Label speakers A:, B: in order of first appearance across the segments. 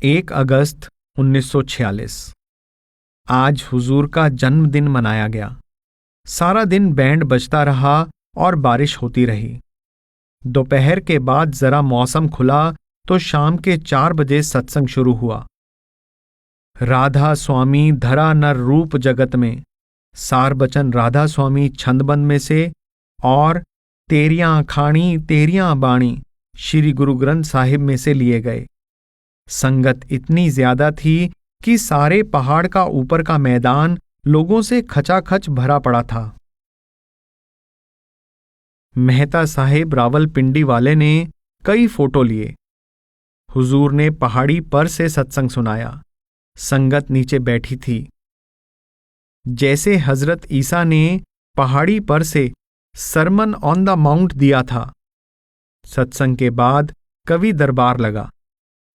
A: 1 अगस्त 1946। आज हुजूर का जन्मदिन मनाया गया। सारा दिन बैंड बजता रहा और बारिश होती रही। दोपहर के बाद जरा मौसम खुला तो शाम के 4 बजे सत्संग शुरू हुआ। राधा स्वामी धरा नर रूप जगत में, सार बचन राधा स्वामी छंदबंद में से और तेरियां खाणी तेरियां बाणी श्री गुरु ग्रंथ साहिब में से लिए गए। संगत इतनी ज्यादा थी कि सारे पहाड़ का ऊपर का मैदान लोगों से खचाखच भरा पड़ा था। मेहता साहिब रावलपिंडी वाले ने कई फोटो लिए। हुजूर ने पहाड़ी पर से सत्संग सुनाया। संगत नीचे बैठी थी। जैसे हजरत ईसा ने पहाड़ी पर से सरमन ऑन द माउंट दिया था। सत्संग के बाद कवि दरबार लगा।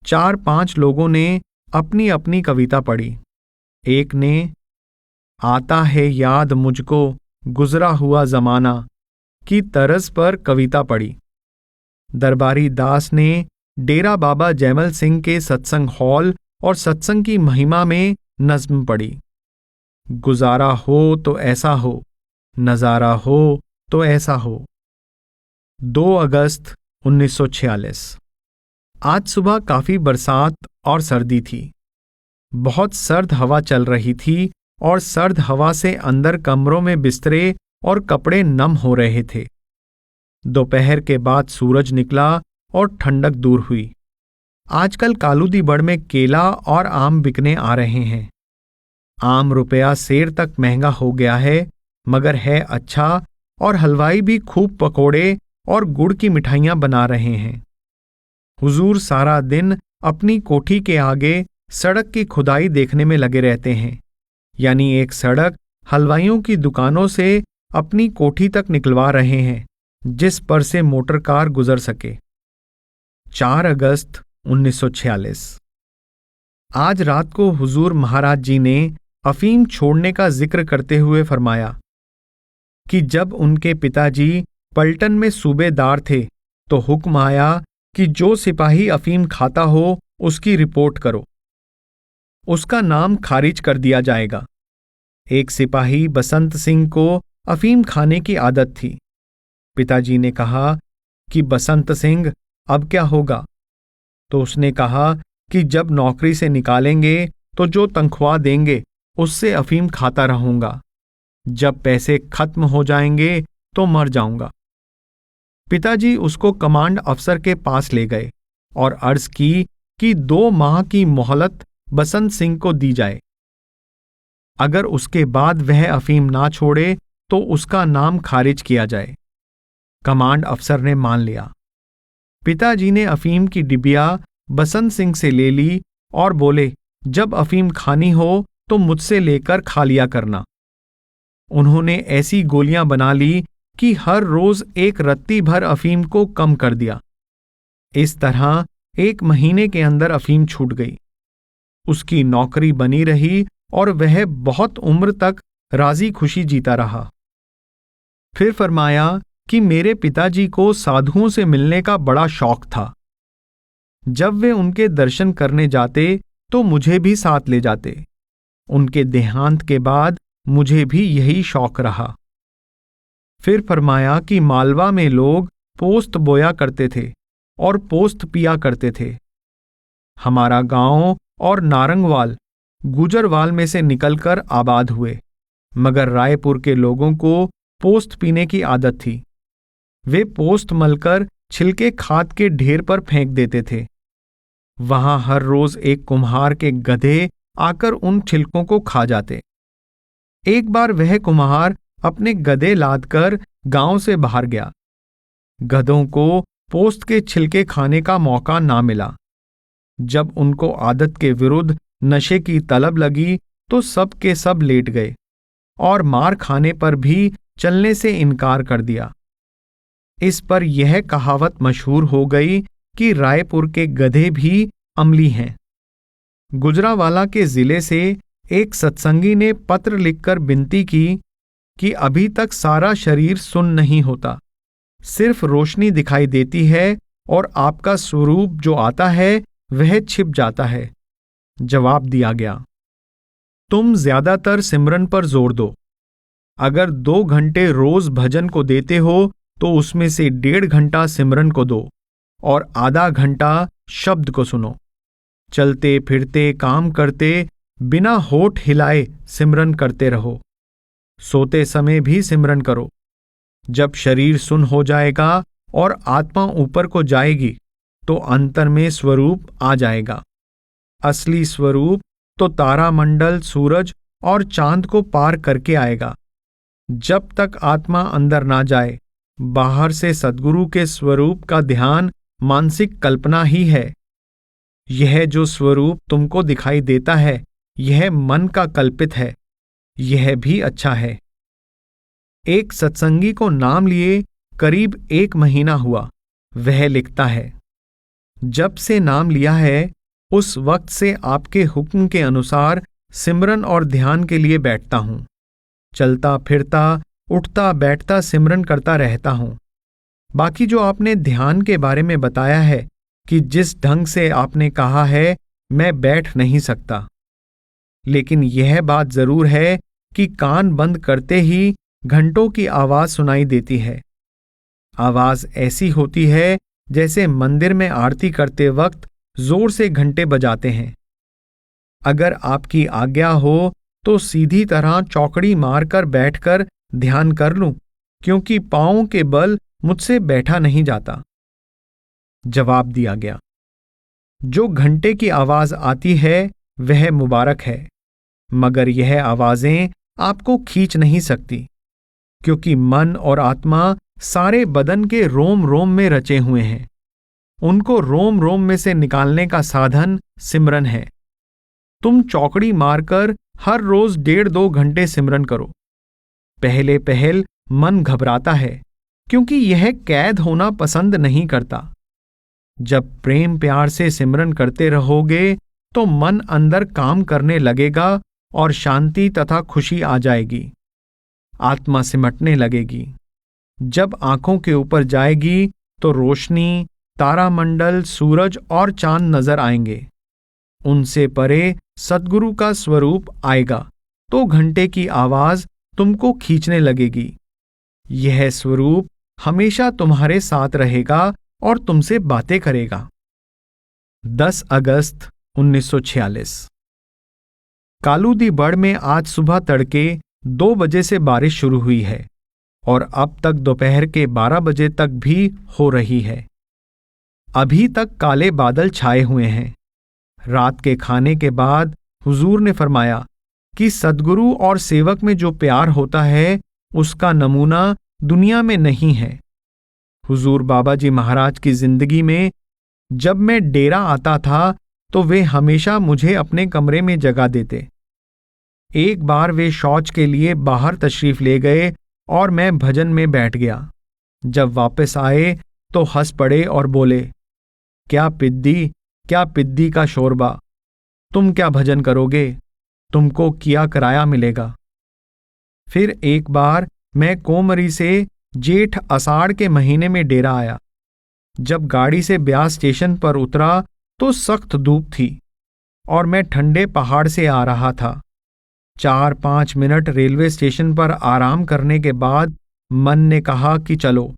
A: 4-5 लोगों ने अपनी अपनी कविता पढ़ी। एक ने आता है याद मुझको गुजरा हुआ जमाना की तर्ज पर कविता पढ़ी। दरबारी दास ने डेरा बाबा जैमल सिंह के सत्संग हॉल और सत्संग की महिमा में नज्म पढ़ी। गुजारा हो तो ऐसा हो, नजारा हो तो ऐसा हो। 2 अगस्त 1946। आज सुबह काफी बरसात और सर्दी थी। बहुत सर्द हवा चल रही थी और सर्द हवा से अंदर कमरों में बिस्तरे और कपड़े नम हो रहे थे। दोपहर के बाद सूरज निकला और ठंडक दूर हुई। आजकल कालूदीबड़ में केला और आम बिकने आ रहे हैं। आम रुपया सेर तक महंगा हो गया है, मगर है अच्छा, और हलवाई भी खूब पकोड़े और गुड़ की मिठाइयां बना रहे हैं। हुजूर सारा दिन अपनी कोठी के आगे सड़क की खुदाई देखने में लगे रहते हैं, यानी एक सड़क हलवाइयों की दुकानों से अपनी कोठी तक निकलवा रहे हैं, जिस पर से मोटर कार गुजर सके। 4 अगस्त 1946। आज रात को हुजूर महाराज जी ने अफीम छोड़ने का जिक्र करते हुए फरमाया कि जब उनके पिताजी पलटन में सूबेदार थे तो हुक्म आया कि जो सिपाही अफीम खाता हो उसकी रिपोर्ट करो, उसका नाम खारिज कर दिया जाएगा। एक सिपाही बसंत सिंह को अफीम खाने की आदत थी। पिताजी ने कहा कि बसंत सिंह अब क्या होगा? तो उसने कहा कि जब नौकरी से निकालेंगे तो जो तनख्वाह देंगे उससे अफीम खाता रहूंगा। जब पैसे खत्म हो जाएंगे तो मर जाऊंगा। पिताजी उसको कमांड अफसर के पास ले गए और अर्ज की कि 2 माह की मोहलत बसंत सिंह को दी जाए। अगर उसके बाद वह अफीम ना छोड़े तो उसका नाम खारिज किया जाए। कमांड अफसर ने मान लिया। पिताजी ने अफीम की डिबिया बसंत सिंह से ले ली और बोले, जब अफीम खानी हो तो मुझसे लेकर खा लिया करना। उन्होंने ऐसी गोलियां बना ली कि हर रोज एक रत्ती भर अफीम को कम कर दिया। इस तरह 1 महीने के अंदर अफीम छूट गई। उसकी नौकरी बनी रही और वह बहुत उम्र तक राजी खुशी जीता रहा। फिर फरमाया कि मेरे पिताजी को साधुओं से मिलने का बड़ा शौक था। जब वे उनके दर्शन करने जाते तो मुझे भी साथ ले जाते। उनके देहांत के बाद मुझे भी यही शौक रहा। फिर फरमाया कि मालवा में लोग पोस्त बोया करते थे और पोस्त पिया करते थे। हमारा गांव और नारंगवाल गुजरवाल में से निकलकर आबाद हुए, मगर रायपुर के लोगों को पोस्त पीने की आदत थी। वे पोस्त मलकर छिलके खाद के ढेर पर फेंक देते थे। वहां हर रोज एक कुम्हार के गधे आकर उन छिलकों को खा जाते। एक बार वह कुम्हार अपने गधे लादकर गांव से बाहर गया। गधों को पोस्त के छिलके खाने का मौका ना मिला। जब उनको आदत के विरुद्ध नशे की तलब लगी तो सब के सब लेट गए और मार खाने पर भी चलने से इनकार कर दिया। इस पर यह कहावत मशहूर हो गई कि रायपुर के गधे भी अमली हैं। गुजरावाला के जिले से एक सत्संगी ने पत्र लिखकर विनती की कि अभी तक सारा शरीर सुन्न नहीं होता, सिर्फ रोशनी दिखाई देती है और आपका स्वरूप जो आता है वह छिप जाता है, जवाब दिया गया, तुम ज्यादातर सिमरन पर जोर दो। अगर 2 घंटे रोज भजन को देते हो तो उसमें से 1.5 घंटा सिमरन को दो और आधा घंटा शब्द को सुनो। चलते फिरते काम करते बिना होठ हिलाए सिमरन करते रहो। सोते समय भी सिमरन करो। जब शरीर सुन हो जाएगा और आत्मा ऊपर को जाएगी तो अंतर में स्वरूप आ जाएगा। असली स्वरूप तो तारामंडल, सूरज और चांद को पार करके आएगा। जब तक आत्मा अंदर ना जाए, बाहर से सद्गुरु के स्वरूप का ध्यान मानसिक कल्पना ही है। यह जो स्वरूप तुमको दिखाई देता है, यह मन का कल्पित है। यह भी अच्छा है। एक सत्संगी को नाम लिए करीब 1 महीना हुआ। वह लिखता है, जब से नाम लिया है उस वक्त से आपके हुक्म के अनुसार सिमरन और ध्यान के लिए बैठता हूं। चलता फिरता उठता बैठता सिमरन करता रहता हूं। बाकी जो आपने ध्यान के बारे में बताया है कि जिस ढंग से आपने कहा है, मैं बैठ नहीं सकता। लेकिन यह बात जरूर है कि कान बंद करते ही घंटों की आवाज सुनाई देती है। आवाज ऐसी होती है जैसे मंदिर में आरती करते वक्त जोर से घंटे बजाते हैं। अगर आपकी आज्ञा हो तो सीधी तरह चौकड़ी मारकर बैठकर ध्यान कर लूं, क्योंकि पांवों के बल मुझसे बैठा नहीं जाता। जवाब दिया गया, जो घंटे की आवाज आती है वह मुबारक है, मगर यह आवाजें आपको खींच नहीं सकती, क्योंकि मन और आत्मा सारे बदन के रोम रोम में रचे हुए हैं। उनको रोम रोम में से निकालने का साधन सिमरन है। तुम चौकड़ी मारकर हर रोज 1.5-2 घंटे सिमरन करो। पहले पहल मन घबराता है, क्योंकि यह कैद होना पसंद नहीं करता। जब प्रेम प्यार से सिमरन करते रहोगे तो मन अंदर काम करने लगेगा और शांति तथा खुशी आ जाएगी। आत्मा सिमटने लगेगी। जब आंखों के ऊपर जाएगी तो रोशनी, तारामंडल, सूरज और चांद नजर आएंगे। उनसे परे सद्गुरु का स्वरूप आएगा तो घंटे की आवाज तुमको खींचने लगेगी। यह स्वरूप हमेशा तुम्हारे साथ रहेगा और तुमसे बातें करेगा। 10 अगस्त 1946। कालूदीबड़ में आज सुबह तड़के 2 बजे से बारिश शुरू हुई है और अब तक दोपहर के 12 बजे तक भी हो रही है। अभी तक काले बादल छाए हुए हैं। रात के खाने के बाद हुजूर ने फरमाया कि सद्गुरु और सेवक में जो प्यार होता है उसका नमूना दुनिया में नहीं है। हुजूर बाबा जी महाराज की जिंदगी में जब मैं डेरा आता था तो वे हमेशा मुझे अपने कमरे में जगा देते। एक बार वे शौच के लिए बाहर तशरीफ ले गए और मैं भजन में बैठ गया। जब वापस आए तो हंस पड़े और बोले, क्या पिद्दी का शोरबा, तुम क्या भजन करोगे, तुमको किया कराया मिलेगा। फिर एक बार मैं कोमरी से जेठ आषाढ़ के महीने में डेरा आया। जब गाड़ी से ब्यास स्टेशन पर उतरा तो सख्त धूप थी और मैं ठंडे पहाड़ से आ रहा था। 4-5 मिनट रेलवे स्टेशन पर आराम करने के बाद मन ने कहा कि चलो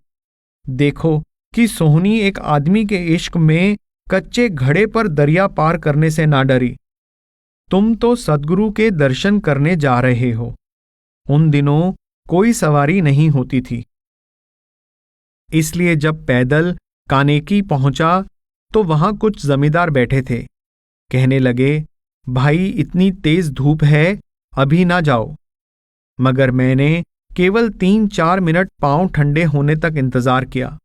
A: देखो कि सोहनी एक आदमी के इश्क में कच्चे घड़े पर दरिया पार करने से ना डरी। तुम तो सद्गुरु के दर्शन करने जा रहे हो। उन दिनों कोई सवारी नहीं होती थी, इसलिए जब पैदल कानेकी पहुंचा तो वहां कुछ जमींदार बैठे थे। कहने लगे, भाई इतनी तेज धूप है, अभी ना जाओ। मगर मैंने केवल 3-4 मिनट पांव ठंडे होने तक इंतजार किया,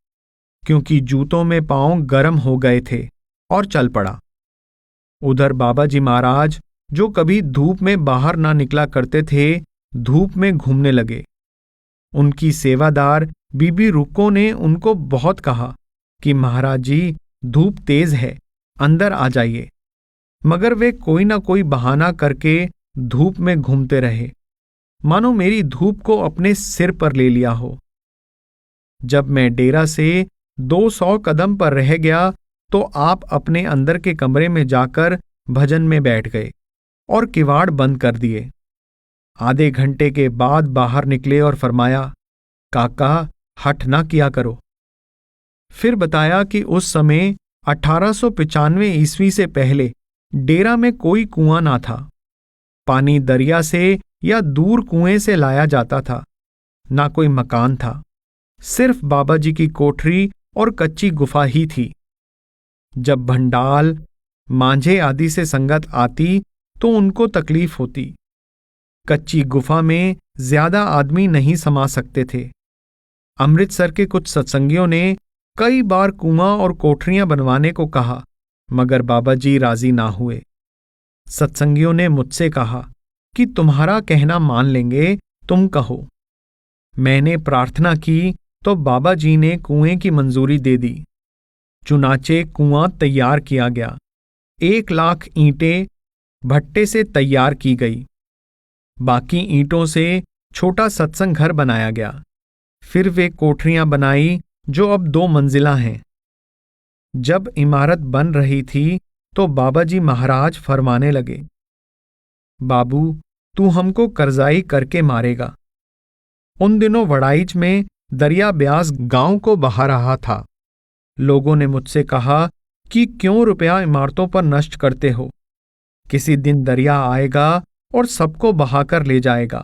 A: क्योंकि जूतों में पांव गर्म हो गए थे, और चल पड़ा। उधर बाबा जी महाराज, जो कभी धूप में बाहर ना निकला करते थे, धूप में घूमने लगे। उनकी सेवादार बीबी रुक्को ने उनको बहुत कहा कि महाराज जी धूप तेज है, अंदर आ जाइए। मगर वे कोई ना कोई बहाना करके धूप में घूमते रहे, मानो मेरी धूप को अपने सिर पर ले लिया हो। जब मैं डेरा से 200 कदम पर रह गया तो आप अपने अंदर के कमरे में जाकर भजन में बैठ गए और किवाड़ बंद कर दिए। आधे घंटे के बाद बाहर निकले और फरमाया, काका हठ ना किया करो। फिर बताया कि उस समय 1895 ईस्वी से पहले डेरा में कोई कुआं ना था। पानी दरिया से या दूर कुएं से लाया जाता था। ना कोई मकान था, सिर्फ बाबा जी की कोठरी और कच्ची गुफा ही थी। जब भंडाल, मांझे आदि से संगत आती तो उनको तकलीफ होती। कच्ची गुफा में ज्यादा आदमी नहीं समा सकते थे। अमृतसर के कुछ सत्संगियों ने कई बार कुआं और कोठरियां बनवाने को कहा, मगर बाबा जी राजी ना हुए। सत्संगियों ने मुझसे कहा कि तुम्हारा कहना मान लेंगे, तुम कहो। मैंने प्रार्थना की तो बाबा जी ने कुएं की मंजूरी दे दी। चुनाचे कुआं तैयार किया गया। 1 लाख ईंटें भट्टे से तैयार की गई। बाकी ईंटों से छोटा सत्संग घर बनाया गया। फिर वे कोठरियां बनाई जो अब 2 मंजिला हैं। जब इमारत बन रही थी तो बाबा जी महाराज फरमाने लगे, बाबू तू हमको कर्जाई करके मारेगा। उन दिनों वड़ाइच में दरिया ब्यास गांव को बहा रहा था। लोगों ने मुझसे कहा कि क्यों रुपया इमारतों पर नष्ट करते हो? किसी दिन दरिया आएगा और सबको बहाकर ले जाएगा।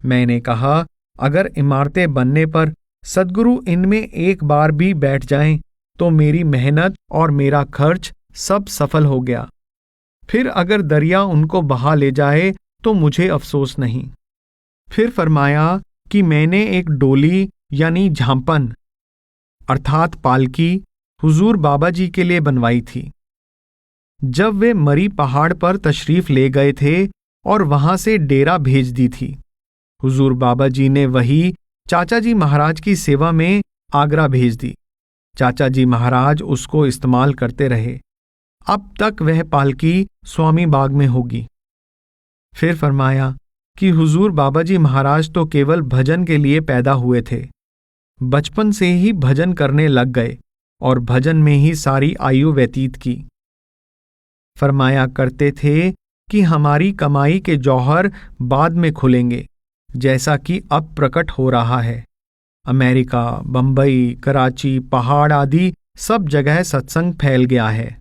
A: मैंने कहा, अगर इमारतें बनने पर सद्गुरु इनमें एक बार भी बैठ जाएं तो मेरी मेहनत और मेरा खर्च सब सफल हो गया। फिर अगर दरिया उनको बहा ले जाए तो मुझे अफसोस नहीं। फिर फरमाया कि मैंने एक डोली यानी झांपन अर्थात पालकी हुजूर बाबा जी के लिए बनवाई थी। जब वे मरी पहाड़ पर तशरीफ ले गए थे और वहां से डेरा भेज दी थी, हुजूर बाबा जी ने वही चाचा जी महाराज की सेवा में आगरा भेज दी। चाचा जी महाराज उसको इस्तेमाल करते रहे। अब तक वह पालकी स्वामी बाग में होगी। फिर फरमाया कि हुजूर बाबा जी महाराज तो केवल भजन के लिए पैदा हुए थे। बचपन से ही भजन करने लग गए और भजन में ही सारी आयु व्यतीत की। फरमाया करते थे कि हमारी कमाई के जौहर बाद में खुलेंगे, जैसा कि अब प्रकट हो रहा है। अमेरिका, बंबई, कराची, पहाड़ आदि सब जगह सत्संग फैल गया है।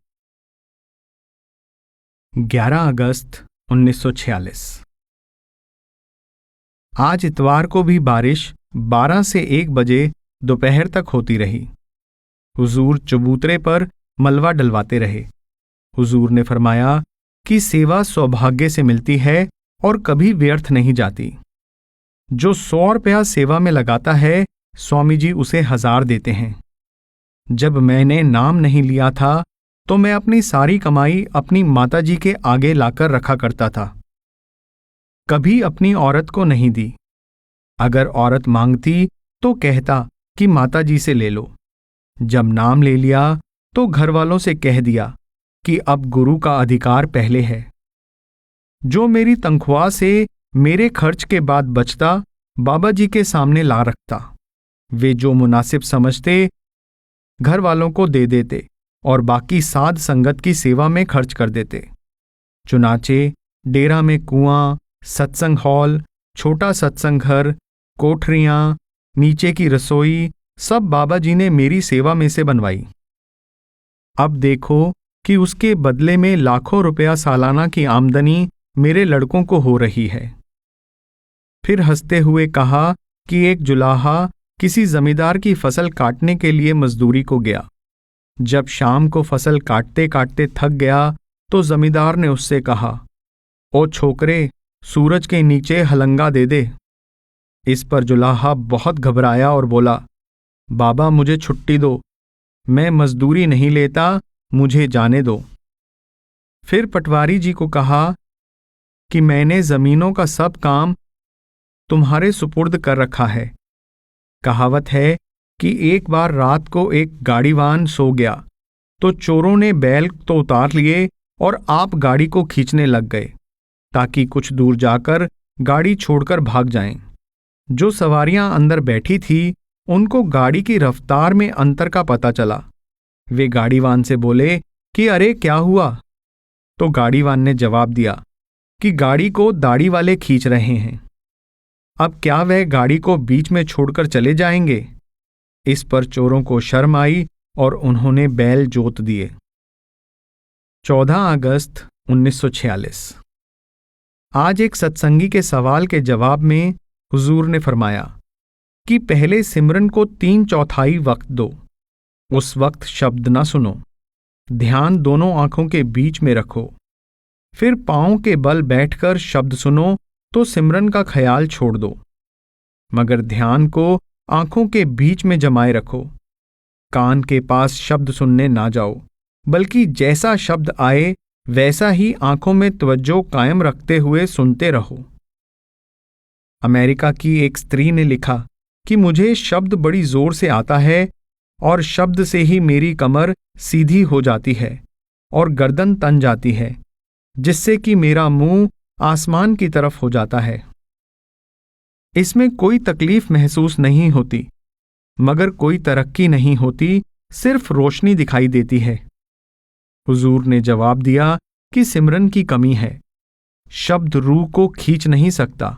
A: 11 अगस्त 1946। आज इतवार को भी बारिश 12 से 1 बजे दोपहर तक होती रही। हुजूर चबूतरे पर मलबा डलवाते रहे। हुजूर ने फरमाया कि सेवा सौभाग्य से मिलती है और कभी व्यर्थ नहीं जाती। जो 100 रुपया सेवा में लगाता है, स्वामी जी उसे 1000 देते हैं। जब मैंने नाम नहीं लिया था तो मैं अपनी सारी कमाई अपनी माताजी के आगे लाकर रखा करता था। कभी अपनी औरत को नहीं दी। अगर औरत मांगती तो कहता कि माताजी से ले लो। जब नाम ले लिया तो घर वालों से कह दिया कि अब गुरु का अधिकार पहले है। जो मेरी तनख्वाह से मेरे खर्च के बाद बचता, बाबा जी के सामने ला रखता। वे जो मुनासिब समझते घर वालों को दे देते और बाकी साध संगत की सेवा में खर्च कर देते। चुनाचे डेरा में कुआं, सत्संग हॉल, छोटा सत्संग घर, कोठरियां, नीचे की रसोई सब बाबा जी ने मेरी सेवा में से बनवाई। अब देखो कि उसके बदले में लाखों रुपया सालाना की आमदनी मेरे लड़कों को हो रही है। फिर हंसते हुए कहा कि एक जुलाहा किसी जमींदार की फसल काटने के लिए मजदूरी को गया। जब शाम को फसल काटते काटते थक गया तो जमींदार ने उससे कहा, ओ छोकरे, सूरज के नीचे हलंगा दे दे। इस पर जुलाहा बहुत घबराया और बोला, बाबा मुझे छुट्टी दो, मैं मजदूरी नहीं लेता, मुझे जाने दो। फिर पटवारी जी को कहा कि मैंने जमीनों का सब काम तुम्हारे सुपुर्द कर रखा है। कहावत है कि एक बार रात को एक गाड़ीवान सो गया तो चोरों ने बैल तो उतार लिए और आप गाड़ी को खींचने लग गए ताकि कुछ दूर जाकर गाड़ी छोड़कर भाग जाएं। जो सवारियां अंदर बैठी थी उनको गाड़ी की रफ्तार में अंतर का पता चला। वे गाड़ीवान से बोले कि अरे क्या हुआ? तो गाड़ीवान ने जवाब दिया कि गाड़ी को दाढ़ी वाले खींच रहे हैं। अब क्या वह गाड़ी को बीच में छोड़कर चले जाएंगे? इस पर चोरों को शर्म आई और उन्होंने बैल जोत दिए। 14 अगस्त 1946। आज एक सत्संगी के सवाल के जवाब में हुजूर ने फरमाया कि पहले सिमरन को 3/4 वक्त दो। उस वक्त शब्द ना सुनो, ध्यान दोनों आंखों के बीच में रखो। फिर पांव के बल बैठकर शब्द सुनो तो सिमरन का ख्याल छोड़ दो, मगर ध्यान को आंखों के बीच में जमाए रखो। कान के पास शब्द सुनने ना जाओ, बल्कि जैसा शब्द आए वैसा ही आंखों में तवज्जो कायम रखते हुए सुनते रहो। अमेरिका की एक स्त्री ने लिखा कि मुझे शब्द बड़ी जोर से आता है और शब्द से ही मेरी कमर सीधी हो जाती है और गर्दन तन जाती है, जिससे कि मेरा मुंह आसमान की तरफ हो जाता है। इसमें कोई तकलीफ महसूस नहीं होती, मगर कोई तरक्की नहीं होती, सिर्फ रोशनी दिखाई देती है। हुजूर ने जवाब दिया कि सिमरन की कमी है। शब्द रूह को खींच नहीं सकता,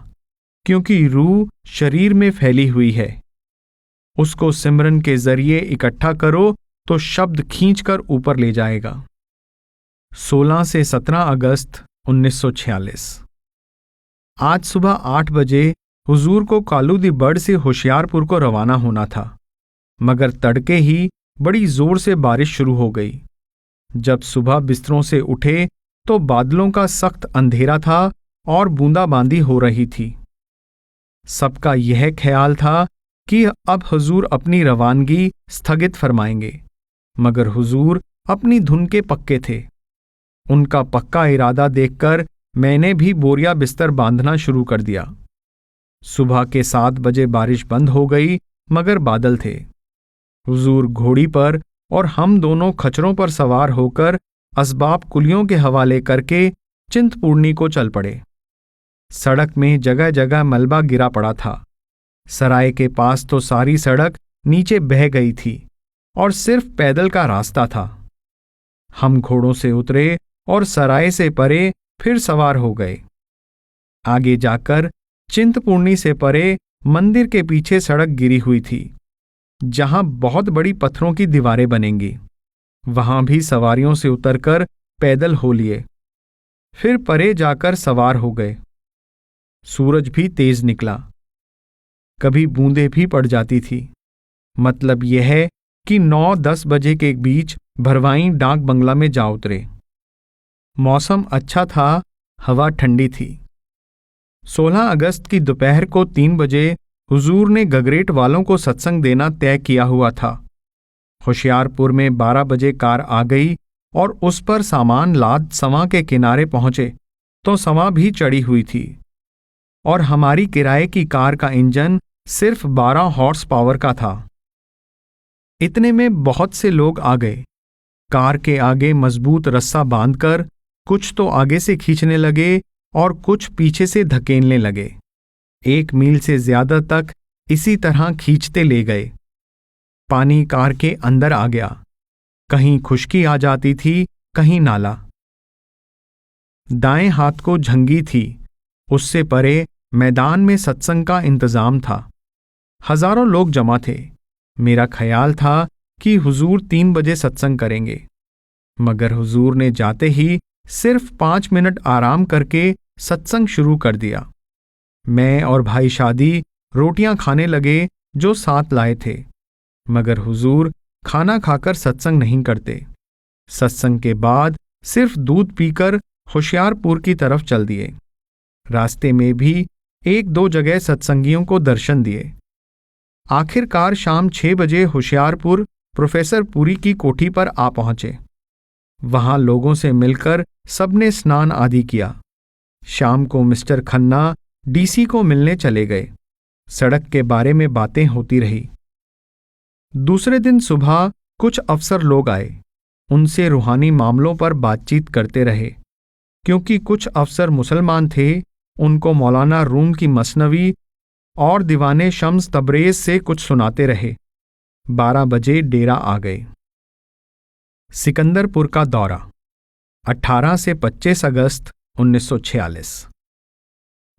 A: क्योंकि रूह शरीर में फैली हुई है। उसको सिमरन के जरिए इकट्ठा करो तो शब्द खींचकर ऊपर ले जाएगा। 16 से 17 अगस्त 1946। आज सुबह 8 बजे हुजूर को कालूदी बड़ से होशियारपुर को रवाना होना था, मगर तड़के ही बड़ी जोर से बारिश शुरू हो गई। जब सुबह बिस्तरों से उठे तो बादलों का सख्त अंधेरा था और बूंदाबांदी हो रही थी। सबका यह ख्याल था कि अब हुजूर अपनी रवानगी स्थगित फरमाएंगे, मगर हुजूर अपनी धुन के पक्के थे। उनका पक्का इरादा देखकर मैंने भी बोरिया बिस्तर बांधना शुरू कर दिया। सुबह के 7 बजे बारिश बंद हो गई, मगर बादल थे। हुजूर घोड़ी पर और हम दोनों खच्चरों पर सवार होकर असबाब कुलियों के हवाले करके चिंतपूर्णी को चल पड़े। सड़क में जगह जगह मलबा गिरा पड़ा था। सराय के पास तो सारी सड़क नीचे बह गई थी और सिर्फ पैदल का रास्ता था। हम घोड़ों से उतरे और सराय से परे फिर सवार हो गए। आगे जाकर चिंतपूर्णी से परे मंदिर के पीछे सड़क गिरी हुई थी, जहां बहुत बड़ी पत्थरों की दीवारें बनेंगी। वहां भी सवारियों से उतरकर पैदल हो लिए। फिर परे जाकर सवार हो गए। सूरज भी तेज निकला। कभी बूंदें भी पड़ जाती थी। मतलब यह है कि 9-10 बजे के बीच भरवाई डाक बंगला में जा उतरे। मौसम अच्छा था, हवा ठंडी थी। 16 अगस्त की दोपहर को 3 बजे हुजूर ने गगरेट वालों को सत्संग देना तय किया हुआ था। होशियारपुर में 12 बजे कार आ गई और उस पर सामान लाद सवां के किनारे पहुंचे तो सवां भी चढ़ी हुई थी और हमारी किराए की कार का इंजन सिर्फ 12 हॉर्स पावर का था। इतने में बहुत से लोग आ गए। कार के आगे मजबूत रस्सा बांधकर कुछ तो आगे से खींचने लगे और कुछ पीछे से धकेलने लगे। 1 मील से ज्यादा तक इसी तरह खींचते ले गए। पानी कार के अंदर आ गया। कहीं खुश्की आ जाती थी, कहीं नाला। दाएं हाथ को झंगी थी। उससे परे मैदान में सत्संग का इंतजाम था। हजारों लोग जमा थे। मेरा ख्याल था कि हुजूर 3 बजे सत्संग करेंगे, मगर हुजूर ने जाते ही सिर्फ 5 मिनट आराम करके सत्संग शुरू कर दिया। मैं और भाई शादी रोटियां खाने लगे जो साथ लाए थे, मगर हुजूर खाना खाकर सत्संग नहीं करते। सत्संग के बाद सिर्फ दूध पीकर होशियारपुर की तरफ चल दिए। रास्ते में भी 1-2 जगह सत्संगियों को दर्शन दिए। आखिरकार शाम 6 बजे होशियारपुर प्रोफेसर पुरी की कोठी पर आ पहुंचे। वहां लोगों से मिलकर सबने स्नान आदि किया। शाम को मिस्टर खन्ना डीसी को मिलने चले गए। सड़क के बारे में बातें होती रही। दूसरे दिन सुबह कुछ अफसर लोग आए। उनसे रूहानी मामलों पर बातचीत करते रहे। क्योंकि कुछ अफसर मुसलमान थे, उनको मौलाना रूम की मसनवी और दीवाने शम्स तबरेज से कुछ सुनाते रहे। 12 बजे डेरा आ गए। सिकंदरपुर का दौरा। 18 से 25 अगस्त 1946।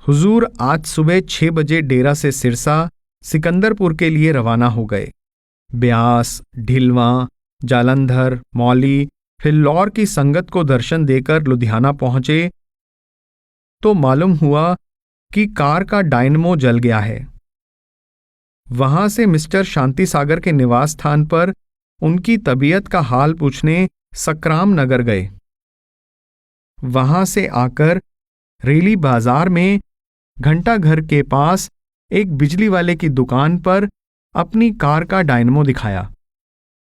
A: हुजूर आज सुबह 6 बजे डेरा से सिरसा सिकंदरपुर के लिए रवाना हो गए। ब्यास, ढिलवां, जालंधर, मौली, फिल्लौर की संगत को दर्शन देकर लुधियाना पहुंचे तो मालूम हुआ कि कार का डायनमो जल गया है। वहां से मिस्टर शांति सागर के निवास स्थान पर उनकी तबीयत का हाल पूछने सकराम नगर गए। वहां से आकर रेली बाजार में घंटा घर के पास एक बिजली वाले की दुकान पर अपनी कार का डायनमो दिखाया।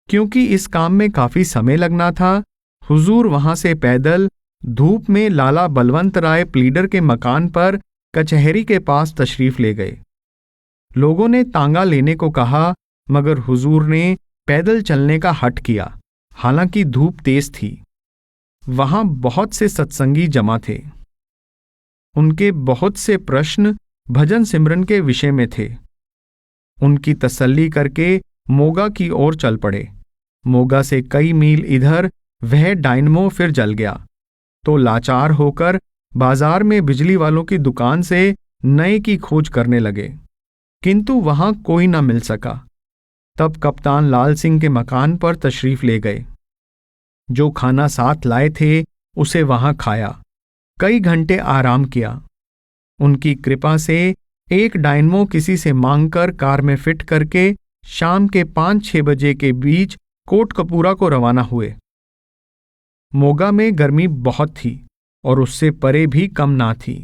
A: क्योंकि इस काम में काफी समय लगना था, हुजूर वहां से पैदल धूप में लाला बलवंत राय प्लीडर के मकान पर कचहरी के पास तशरीफ ले गए। लोगों ने तांगा लेने को कहा, मगर हुजूर ने पैदल चलने का हठ किया। हालांकि धूप तेज थी। वहां बहुत से सत्संगी जमा थे। उनके बहुत से प्रश्न भजन सिमरन के विषय में थे। उनकी तसल्ली करके मोगा की ओर चल पड़े। मोगा से कई मील इधर वह डायनमो फिर जल गया तो लाचार होकर बाजार में बिजली वालों की दुकान से नए की खोज करने लगे, किंतु वहां कोई न मिल सका। तब कप्तान लाल सिंह के मकान पर तशरीफ ले गए। जो खाना साथ लाए थे उसे वहां खाया। कई घंटे आराम किया। उनकी कृपा से एक डायनमो किसी से मांगकर कार में फिट करके शाम के 5-6 बजे के बीच कोटकपूरा को रवाना हुए। मोगा में गर्मी बहुत थी और उससे परे भी कम ना थी।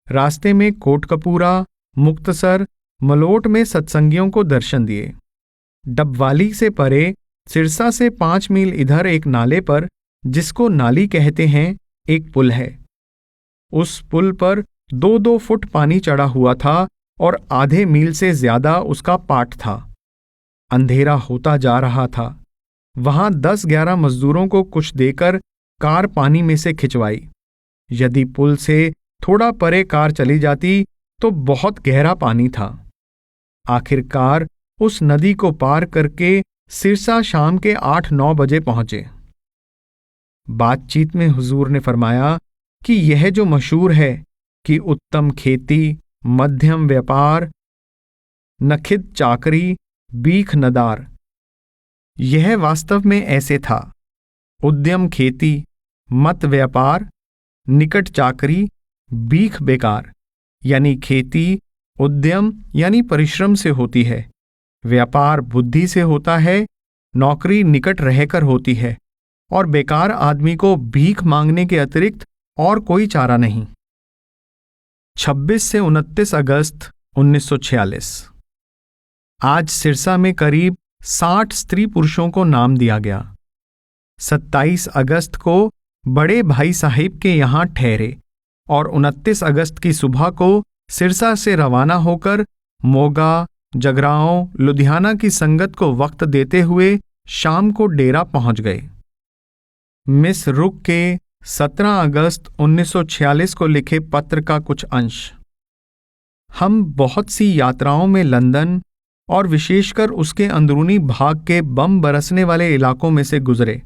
A: रास्ते में कोटकपूरा, मुक्तसर, मलोट में सत्संगियों को दर्शन दिए। डबवाली से परे सिरसा से 5 मील इधर एक नाले पर, जिसको नाली कहते हैं, एक पुल है। उस पुल पर 2-2 फुट पानी चढ़ा हुआ था और आधे मील से ज्यादा उसका पाट था। अंधेरा होता जा रहा था। वहां 10-11 मजदूरों को कुछ देकर कार पानी में से खिंचवाई। यदि पुल से थोड़ा परे कार चली जाती तो बहुत गहरा पानी था। आखिरकार उस नदी को पार करके सिरसा शाम के 8-9 बजे पहुंचे। बातचीत में हुजूर ने फरमाया कि यह जो मशहूर है कि उत्तम खेती, मध्यम व्यापार, नखिद चाकरी, बीख नदार, यह वास्तव में ऐसे था। उद्यम खेती, मत व्यापार, निकट चाकरी, बीख बेकार। यानी खेती उद्यम यानी परिश्रम से होती है, व्यापार बुद्धि से होता है, नौकरी निकट रहकर होती है, और बेकार आदमी को भीख मांगने के अतिरिक्त और कोई चारा नहीं। 26 से 29 अगस्त 1946। आज सिरसा में करीब 60 स्त्री पुरुषों को नाम दिया गया। 27 अगस्त को बड़े भाई साहिब के यहां ठहरे और 29 अगस्त की सुबह को सिरसा से रवाना होकर मोगा, जगराओं, लुधियाना की संगत को वक्त देते हुए शाम को डेरा पहुंच गए। मिस रुक के 17 अगस्त 1946 को लिखे पत्र का कुछ अंश। हम बहुत सी यात्राओं में लंदन और विशेषकर उसके अंदरूनी भाग के बम बरसने वाले इलाकों में से गुजरे।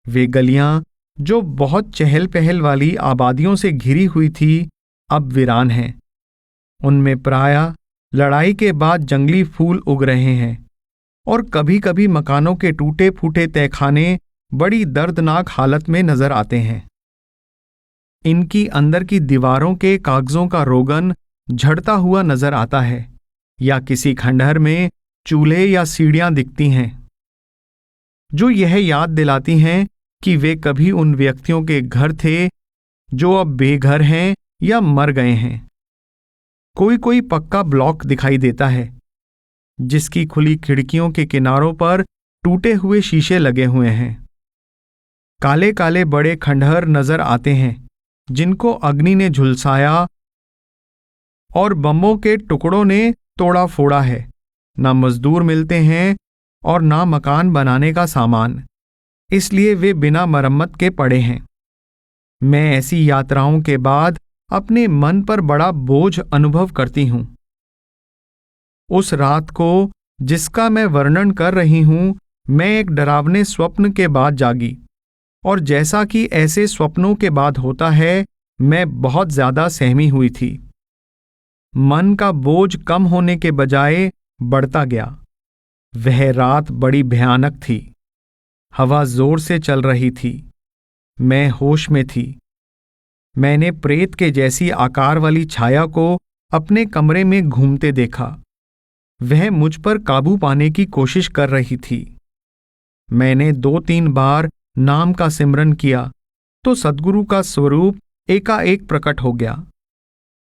A: वे गलियां जो बहुत चहल पहल वाली आबादियों से घिरी हुई थी, अब वीरान हैं। उनमें प्रायः लड़ाई के बाद जंगली फूल उग रहे हैं और कभी कभी मकानों के टूटे फूटे तहखाने बड़ी दर्दनाक हालत में नजर आते हैं। इनकी अंदर की दीवारों के कागजों का रोगन झड़ता हुआ नजर आता है या किसी खंडहर में चूल्हे या सीढ़ियां दिखती हैं जो यह याद दिलाती हैं कि वे कभी उन व्यक्तियों के घर थे जो अब बेघर हैं या मर गए हैं। कोई कोई पक्का ब्लॉक दिखाई देता है जिसकी खुली खिड़कियों के किनारों पर टूटे हुए शीशे लगे हुए हैं। काले काले बड़े खंडहर नजर आते हैं जिनको अग्नि ने झुलसाया और बमों के टुकड़ों ने तोड़ा फोड़ा है। ना मजदूर मिलते हैं और ना मकान बनाने का सामान, इसलिए वे बिना मरम्मत के पड़े हैं। मैं ऐसी यात्राओं के बाद अपने मन पर बड़ा बोझ अनुभव करती हूं। उस रात को जिसका मैं वर्णन कर रही हूं, मैं एक डरावने स्वप्न के बाद जागी। और जैसा कि ऐसे स्वप्नों के बाद होता है, मैं बहुत ज्यादा सहमी हुई थी। मन का बोझ कम होने के बजाय बढ़ता गया। वह रात बड़ी भयानक थी। हवा जोर से चल रही थी। मैं होश में थी। मैंने प्रेत के जैसी आकार वाली छाया को अपने कमरे में घूमते देखा। वह मुझ पर काबू पाने की कोशिश कर रही थी। मैंने 2-3 बार नाम का सिमरन किया तो सद्गुरु का स्वरूप एकाएक प्रकट हो गया।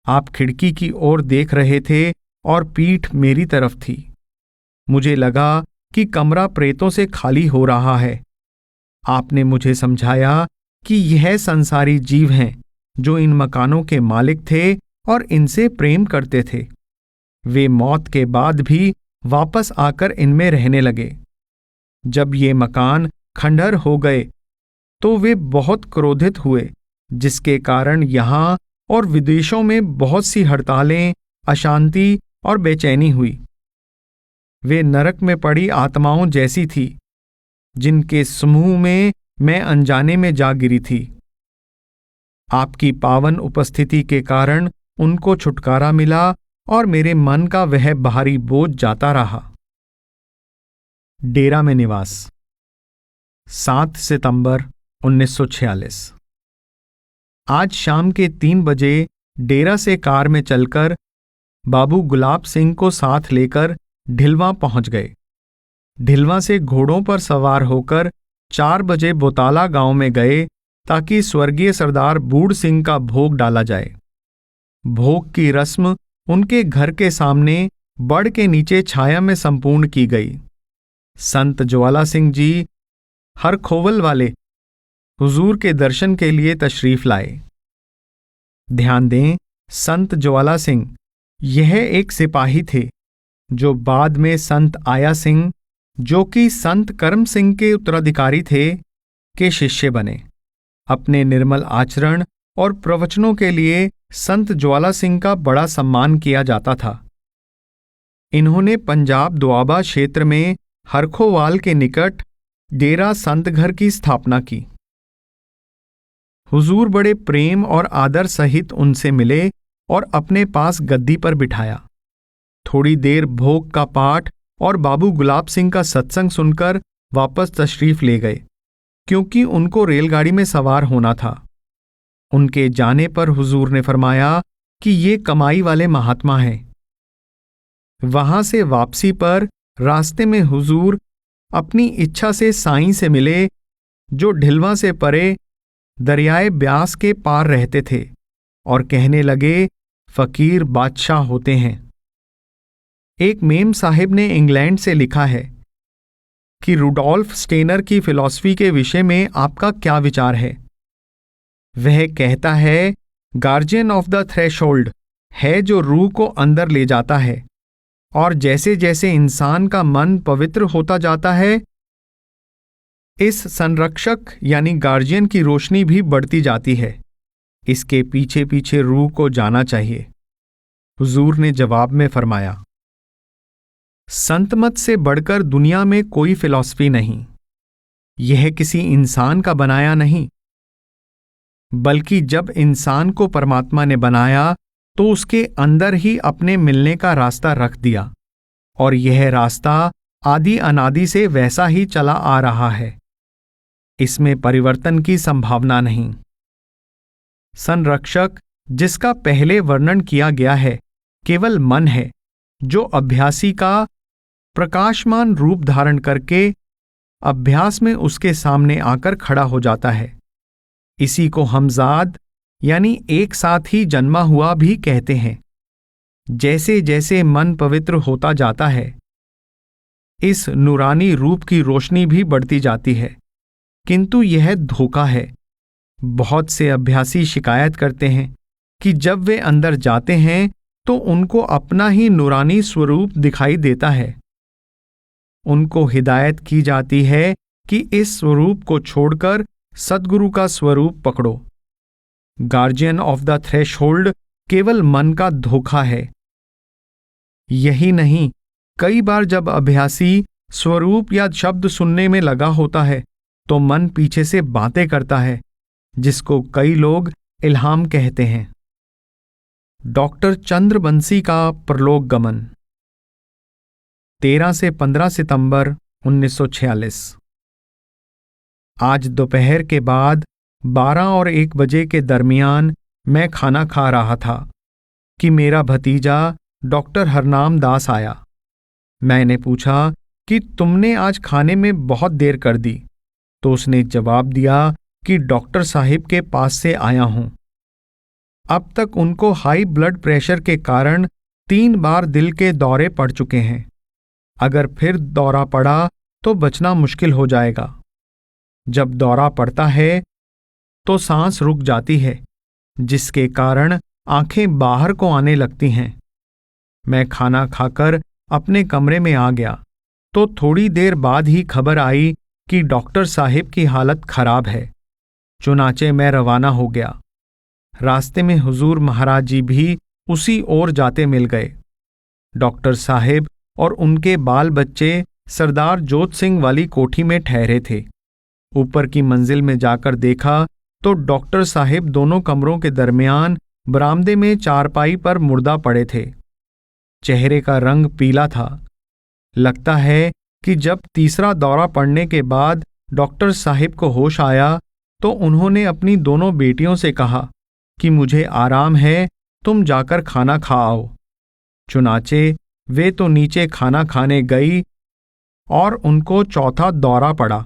A: आप खिड़की की ओर देख रहे थे और पीठ मेरी तरफ थी। मुझे लगा कि कमरा प्रेतों से खाली हो रहा है। आपने मुझे समझाया कि यह संसारी जीव हैं जो इन मकानों के मालिक थे और इनसे प्रेम करते थे। वे मौत के बाद भी वापस आकर इनमें रहने लगे। जब ये मकान खंडहर हो गए तो वे बहुत क्रोधित हुए, जिसके कारण यहां और विदेशों में बहुत सी हड़तालें, अशांति और बेचैनी हुई। वे नरक में पड़ी आत्माओं जैसी थी, जिनके समूह में मैं अनजाने में जा गिरी थी। आपकी पावन उपस्थिति के कारण उनको छुटकारा मिला और मेरे मन का वह भारी बोझ जाता रहा। डेरा में निवास 7 सितंबर 1946। आज शाम के 3 बजे डेरा से कार में चलकर बाबू गुलाब सिंह को साथ लेकर ढिलवां पहुंच गए। ढिलवां से घोड़ों पर सवार होकर 4 बजे बोताला गांव में गए ताकि स्वर्गीय सरदार बूढ़ सिंह का भोग डाला जाए। भोग की रस्म उनके घर के सामने बड़ के नीचे छाया में संपूर्ण की गई। संत ज्वाला सिंह जी हरखोवल वाले हुजूर के दर्शन के लिए तशरीफ लाए। ध्यान दें, संत ज्वाला सिंह यह एक सिपाही थे जो बाद में संत आया सिंह, जो कि संत करम सिंह के उत्तराधिकारी थे, के शिष्य बने। अपने निर्मल आचरण और प्रवचनों के लिए संत ज्वाला सिंह का बड़ा सम्मान किया जाता था। इन्होंने पंजाब दोआबा क्षेत्र में हरखोवाल के निकट डेरा संत घर की स्थापना की। हुजूर बड़े प्रेम और आदर सहित उनसे मिले और अपने पास गद्दी पर बिठाया। थोड़ी देर भोग का पाठ और बाबू गुलाब सिंह का सत्संग सुनकर वापस तशरीफ ले गए, क्योंकि उनको रेलगाड़ी में सवार होना था। उनके जाने पर हुजूर ने फरमाया कि ये कमाई वाले महात्मा हैं। वहां से वापसी पर रास्ते में हुजूर अपनी इच्छा से साईं से मिले, जो ढिलवां से परे दरियाए ब्यास के पार रहते थे, और कहने लगे, फकीर बादशाह होते हैं। एक मेम साहिब ने इंग्लैंड से लिखा है कि रुडोल्फ स्टेनर की फिलॉसफी के विषय में आपका क्या विचार है। वह कहता है, गार्जियन ऑफ द थ्रेशोल्ड है जो रूह को अंदर ले जाता है, और जैसे जैसे इंसान का मन पवित्र होता जाता है, इस संरक्षक यानी गार्जियन की रोशनी भी बढ़ती जाती है। इसके पीछे पीछे रूह को जाना चाहिए। हुजूर ने जवाब में फरमाया, संतमत से बढ़कर दुनिया में कोई फिलॉसफी नहीं। यह किसी इंसान का बनाया नहीं, बल्कि जब इंसान को परमात्मा ने बनाया तो उसके अंदर ही अपने मिलने का रास्ता रख दिया, और यह रास्ता आदि अनादि से वैसा ही चला आ रहा है। इसमें परिवर्तन की संभावना नहीं। संरक्षक, जिसका पहले वर्णन किया गया है, केवल मन है, जो अभ्यासी का प्रकाशमान रूप धारण करके अभ्यास में उसके सामने आकर खड़ा हो जाता है। इसी को हमजाद यानी एक साथ ही जन्मा हुआ भी कहते हैं। जैसे जैसे मन पवित्र होता जाता है, इस नूरानी रूप की रोशनी भी बढ़ती जाती है, किंतु यह धोखा है। बहुत से अभ्यासी शिकायत करते हैं कि जब वे अंदर जाते हैं तो उनको अपना ही नूरानी स्वरूप दिखाई देता है। उनको हिदायत की जाती है कि इस स्वरूप को छोड़कर सद्गुरु का स्वरूप पकड़ो। गार्जियन ऑफ द थ्रेशोल्ड केवल मन का धोखा है। यही नहीं, कई बार जब अभ्यासी स्वरूप या शब्द सुनने में लगा होता है तो मन पीछे से बातें करता है, जिसको कई लोग इल्हाम कहते हैं। डॉक्टर चंद्रबंसी का परलोक गमन 13 से 15 सितंबर 1946। आज दोपहर के बाद 12 और 1 बजे के दरमियान मैं खाना खा रहा था कि मेरा भतीजा डॉक्टर हरनाम दास आया। मैंने पूछा कि तुमने आज खाने में बहुत देर कर दी, तो उसने जवाब दिया कि डॉक्टर साहिब के पास से आया हूं। अब तक उनको हाई ब्लड प्रेशर के कारण 3 बार दिल के दौरे पड़ चुके हैं। अगर फिर दौरा पड़ा तो बचना मुश्किल हो जाएगा। जब दौरा पड़ता है तो सांस रुक जाती है, जिसके कारण आंखें बाहर को आने लगती हैं। मैं खाना खाकर अपने कमरे में आ गया तो थोड़ी देर बाद ही खबर आई कि डॉक्टर साहिब की हालत खराब है। चुनाचे मैं रवाना हो गया। रास्ते में हुजूर महाराज जी भी उसी ओर जाते मिल गए। डॉक्टर साहिब और उनके बाल बच्चे सरदार जोत सिंह वाली कोठी में ठहरे थे। ऊपर की मंजिल में जाकर देखा तो डॉक्टर साहिब दोनों कमरों के दरमियान बरामदे में चारपाई पर मुर्दा पड़े थे। चेहरे का रंग पीला था। लगता है कि जब तीसरा दौरा पड़ने के बाद डॉक्टर साहिब को होश आया तो उन्होंने अपनी दोनों बेटियों से कहा कि मुझे आराम है, तुम जाकर खाना खा आओ। चुनाचे वे तो नीचे खाना खाने गई और उनको चौथा दौरा पड़ा।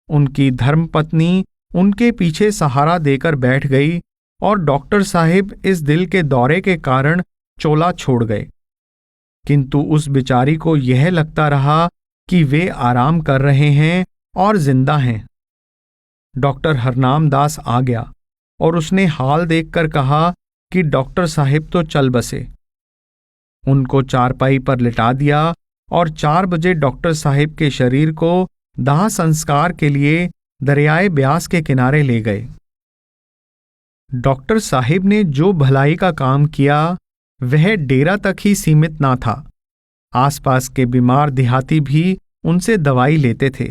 A: उनकी धर्मपत्नी उनके पीछे सहारा देकर बैठ गई और डॉक्टर साहिब इस दिल के दौरे के कारण चोला छोड़ गए। किंतु उस बिचारी को यह लगता रहा कि वे आराम कर रहे हैं और जिंदा हैं। डॉक्टर हरनाम दास आ गया और उसने हाल देखकर कहा कि डॉक्टर साहिब तो चल बसे। उनको चारपाई पर लिटा दिया और 4 बजे डॉक्टर साहिब के शरीर को दाह संस्कार के लिए दरियाए ब्यास के किनारे ले गए। डॉक्टर साहिब ने जो भलाई का काम किया वह डेरा तक ही सीमित ना था। आसपास के बीमार देहाती भी उनसे दवाई लेते थे।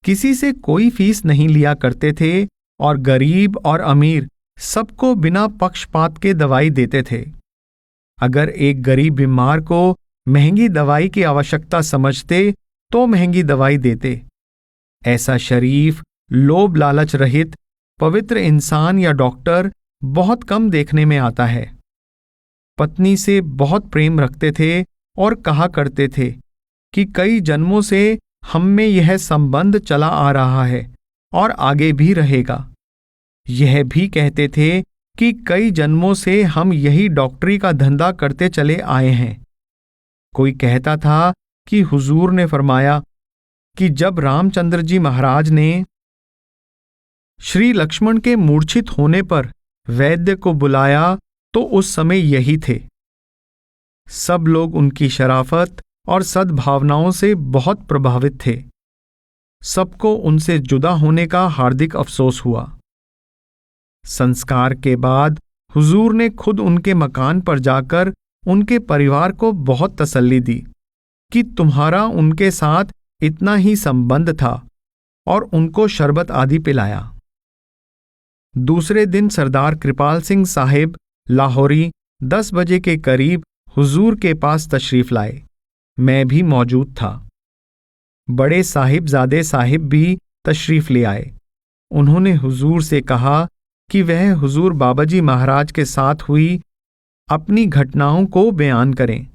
A: किसी से कोई फीस नहीं लिया करते थे और गरीब और अमीर सबको बिना पक्षपात के दवाई देते थे। अगर एक गरीब बीमार को महंगी दवाई की आवश्यकता समझते तो महंगी दवाई देते। ऐसा शरीफ, लोभ लालच रहित, पवित्र इंसान या डॉक्टर बहुत कम देखने में आता है। पत्नी से बहुत प्रेम रखते थे और कहा करते थे कि कई जन्मों से हम में यह संबंध चला आ रहा है और आगे भी रहेगा। यह भी कहते थे कि कई जन्मों से हम यही डॉक्टरी का धंधा करते चले आए हैं। कोई कहता था कि हुजूर ने फरमाया कि जब रामचंद्र जी महाराज ने श्री लक्ष्मण के मूर्छित होने पर वैद्य को बुलाया तो उस समय यही थे। सब लोग उनकी शराफत और सद्भावनाओं से बहुत प्रभावित थे। सबको उनसे जुदा होने का हार्दिक अफसोस हुआ। संस्कार के बाद हुजूर ने खुद उनके मकान पर जाकर उनके परिवार को बहुत तसल्ली दी कि तुम्हारा उनके साथ इतना ही संबंध था और उनको शरबत आदि पिलाया। दूसरे दिन सरदार कृपाल सिंह साहिब लाहौरी 10 बजे के करीब हुजूर के पास तशरीफ लाए। मैं भी मौजूद था। बड़े साहिबजादे साहिब भी तशरीफ ले आए। उन्होंने हुजूर से कहा कि वह हुजूर बाबाजी महाराज के साथ हुई अपनी घटनाओं को बयान करें।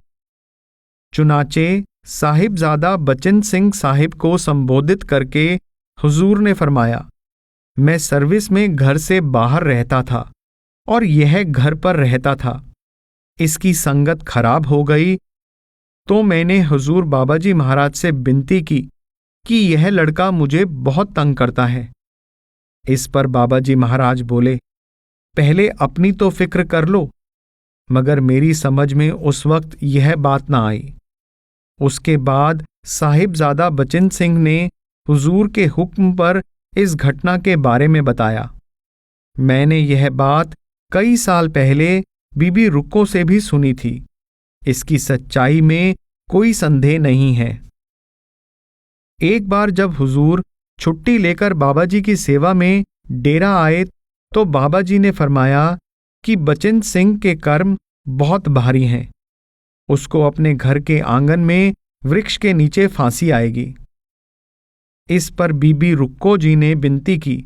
A: चुनाचे साहिबजादा बचन सिंह साहिब को संबोधित करके हुजूर ने फरमाया, मैं सर्विस में घर से बाहर रहता था और यह घर पर रहता था। इसकी संगत खराब हो गई तो मैंने हुजूर बाबाजी महाराज से विनती की कि यह लड़का मुझे बहुत तंग करता है। इस पर बाबाजी महाराज बोले, पहले अपनी तो फिक्र कर लो। मगर मेरी समझ में उस वक्त यह बात ना आई। उसके बाद साहिबजादा बचन सिंह ने हुजूर के हुक्म पर इस घटना के बारे में बताया। मैंने यह बात कई साल पहले बीबी रुक्को से भी सुनी थी। इसकी सच्चाई में कोई संदेह नहीं है। एक बार जब हुजूर छुट्टी लेकर बाबा जी की सेवा में डेरा आए तो बाबा जी ने फरमाया कि बचिंद सिंह के कर्म बहुत भारी हैं। उसको अपने घर के आंगन में वृक्ष के नीचे फांसी आएगी। इस पर बीबी रुक्को जी ने विनती की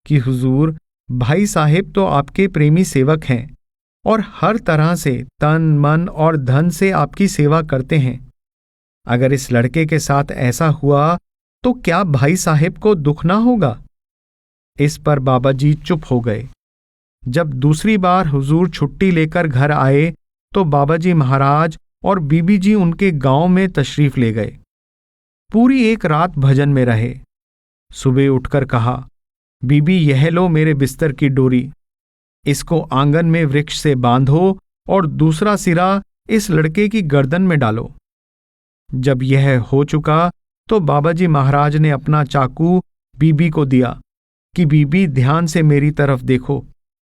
A: कि हुजूर, भाई साहिब तो आपके प्रेमी सेवक हैं और हर तरह से तन मन और धन से आपकी सेवा करते हैं। अगर इस लड़के के साथ ऐसा हुआ तो क्या भाई साहिब को दुख ना होगा? इस पर बाबा जी चुप हो गए। जब दूसरी बार हुजूर छुट्टी लेकर घर आए तो बाबा जी महाराज और बीबी जी उनके गांव में तशरीफ ले गए। पूरी एक रात भजन में रहे। सुबह उठकर कहा, बीबी यह लो मेरे बिस्तर की डोरी, इसको आंगन में वृक्ष से बांधो और दूसरा सिरा इस लड़के की गर्दन में डालो। जब यह हो चुका तो बाबा जी महाराज ने अपना चाकू बीबी को दिया कि बीबी ध्यान से मेरी तरफ देखो।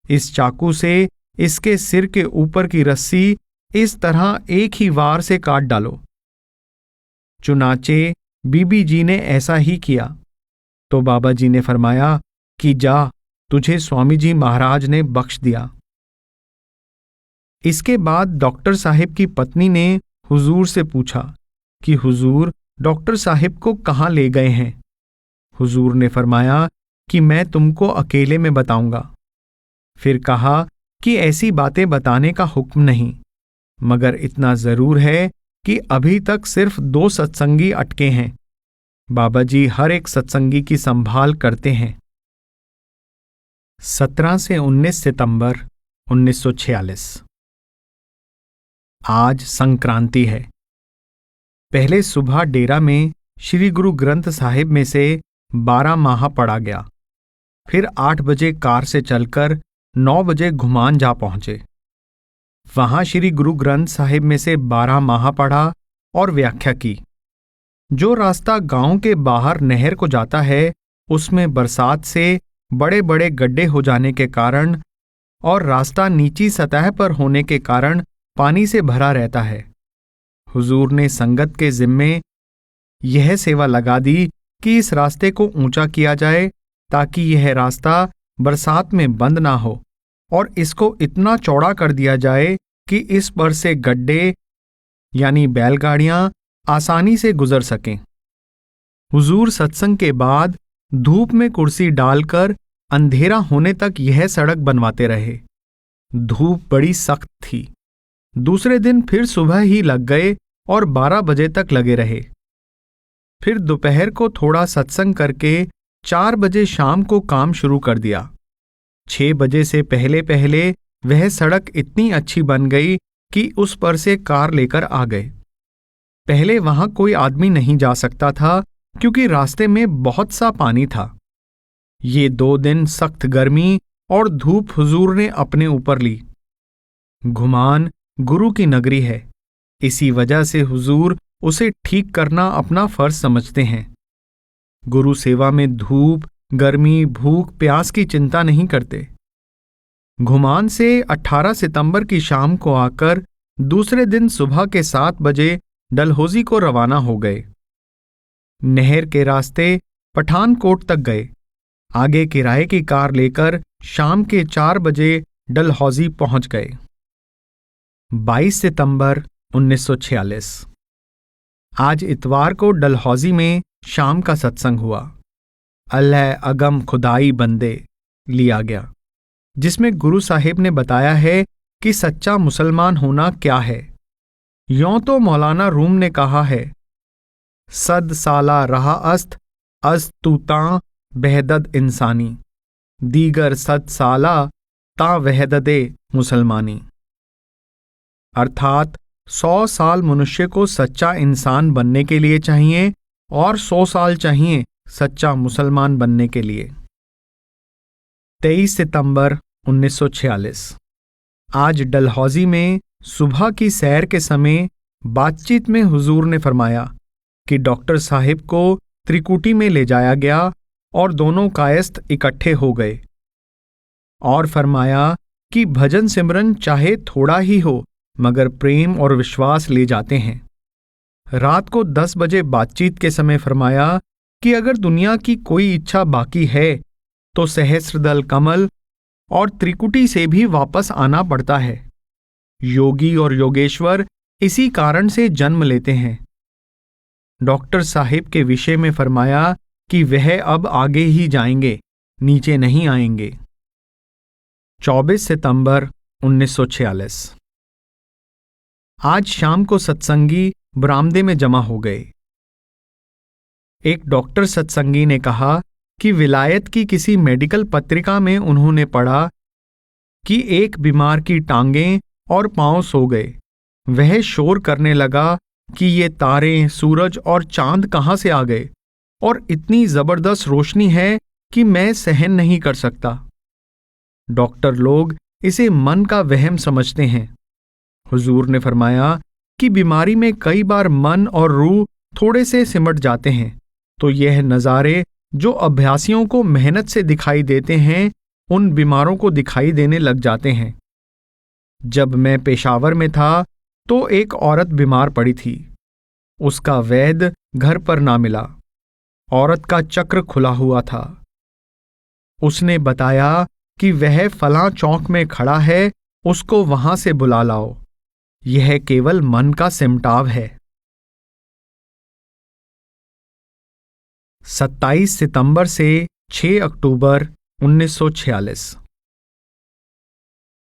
A: इस चाकू से इसके सिर के ऊपर की रस्सी इस तरह एक ही वार से काट डालो। चुनाचे बीबी जी ने ऐसा ही किया तो बाबा जी ने फरमाया कि जा, तुझे स्वामी जी महाराज ने बख्श दिया। इसके बाद डॉक्टर साहिब की पत्नी ने हुजूर से पूछा कि हुजूर, डॉक्टर साहिब को कहाँ ले गए हैं? हुजूर ने फरमाया कि मैं तुमको अकेले में बताऊंगा। फिर कहा कि ऐसी बातें बताने का हुक्म नहीं, मगर इतना जरूर है कि अभी तक सिर्फ 2 सत्संगी अटके हैं। बाबा जी हर एक सत्संगी की संभाल करते हैं। 17 से 19 सितंबर 1946। आज संक्रांति है। पहले सुबह डेरा में श्री गुरु ग्रंथ साहिब में से 12 माह पढ़ा गया। फिर 8 बजे कार से चलकर 9 बजे घुमान जा पहुंचे। वहां श्री गुरु ग्रंथ साहिब में से 12 माह पढ़ा और व्याख्या की। जो रास्ता गांव के बाहर नहर को जाता है उसमें बरसात से बड़े बड़े गड्ढे हो जाने के कारण और रास्ता नीची सतह पर होने के कारण पानी से भरा रहता है। हुजूर ने संगत के जिम्मे यह सेवा लगा दी कि इस रास्ते को ऊंचा किया जाए ताकि यह रास्ता बरसात में बंद ना हो और इसको इतना चौड़ा कर दिया जाए कि इस पर से गड्ढे यानी बैलगाड़ियां आसानी से गुजर सकें। हुजूर सत्संग के बाद धूप में कुर्सी डालकर अंधेरा होने तक यह सड़क बनवाते रहे। धूप बड़ी सख्त थी। दूसरे दिन फिर सुबह ही लग गए और 12 बजे तक लगे रहे। फिर दोपहर को थोड़ा सत्संग करके 4 बजे शाम को काम शुरू कर दिया। 6 बजे से पहले पहले वह सड़क इतनी अच्छी बन गई कि उस पर से कार लेकर आ गए। पहले वहां कोई आदमी नहीं जा सकता था क्योंकि रास्ते में बहुत सा पानी था। ये 2 दिन सख्त गर्मी और धूप हुजूर ने अपने ऊपर ली। घुमान गुरु की नगरी है, इसी वजह से हुजूर उसे ठीक करना अपना फर्ज समझते हैं। गुरु सेवा में धूप, गर्मी, भूख, प्यास की चिंता नहीं करते। घुमान से 18 सितंबर की शाम को आकर दूसरे दिन सुबह के 7 बजे डलहौजी को रवाना हो गए। नहर के रास्ते पठानकोट तक गए। आगे किराए की कार लेकर शाम के 4 बजे डलहौजी पहुंच गए। 22 सितंबर 1946। आज इतवार को डलहौजी में शाम का सत्संग हुआ। अल्लाह अगम खुदाई बंदे लिया गया, जिसमें गुरु साहिब ने बताया है कि सच्चा मुसलमान होना क्या है। यों तो मौलाना रूम ने कहा है, सद साला रहा अस्त तूता बेहदद इंसानी, दीगर सद साला ता वहददे मुसलमानी। अर्थात 100 साल मनुष्य को सच्चा इंसान बनने के लिए चाहिए और 100 साल चाहिए सच्चा मुसलमान बनने के लिए। 23 सितंबर 1946। आज डलहौजी में सुबह की सैर के समय बातचीत में हुजूर ने फरमाया कि डॉक्टर साहिब को त्रिकुटी में ले जाया गया और दोनों कायस्थ इकट्ठे हो गए और फरमाया कि भजन सिमरन चाहे थोड़ा ही हो मगर प्रेम और विश्वास ले जाते हैं। रात को 10 बजे बातचीत के समय फरमाया कि अगर दुनिया की कोई इच्छा बाकी है तो सहस्त्रदल कमल और त्रिकुटी से भी वापस आना पड़ता है। योगी और योगेश्वर इसी कारण से जन्म लेते हैं। डॉक्टर साहिब के विषय में फरमाया कि वह अब आगे ही जाएंगे, नीचे नहीं आएंगे। 24 सितंबर 1946। आज शाम को सत्संगी बरामदे में जमा हो गए। एक डॉक्टर सत्संगी ने कहा कि विलायत की किसी मेडिकल पत्रिका में उन्होंने पढ़ा कि एक बीमार की टांगें और पांव सो गए। वह शोर करने लगा कि ये तारे, सूरज और चांद कहां से आ गए और इतनी जबरदस्त रोशनी है कि मैं सहन नहीं कर सकता। डॉक्टर लोग इसे मन का वहम समझते हैं। हुजूर ने फरमाया कि बीमारी में कई बार मन और रूह थोड़े से सिमट जाते हैं, तो यह नज़ारे जो अभ्यासियों को मेहनत से दिखाई देते हैं उन बीमारों को दिखाई देने लग जाते हैं। जब मैं पेशावर में था तो एक औरत बीमार पड़ी थी। उसका वैद्य घर पर ना मिला। औरत का चक्र खुला हुआ था। उसने बताया कि वह फलां चौक में खड़ा है, उसको वहां से बुला लाओ। यह केवल मन का सिमटाव है। 27 सितंबर से 6 अक्टूबर 1946।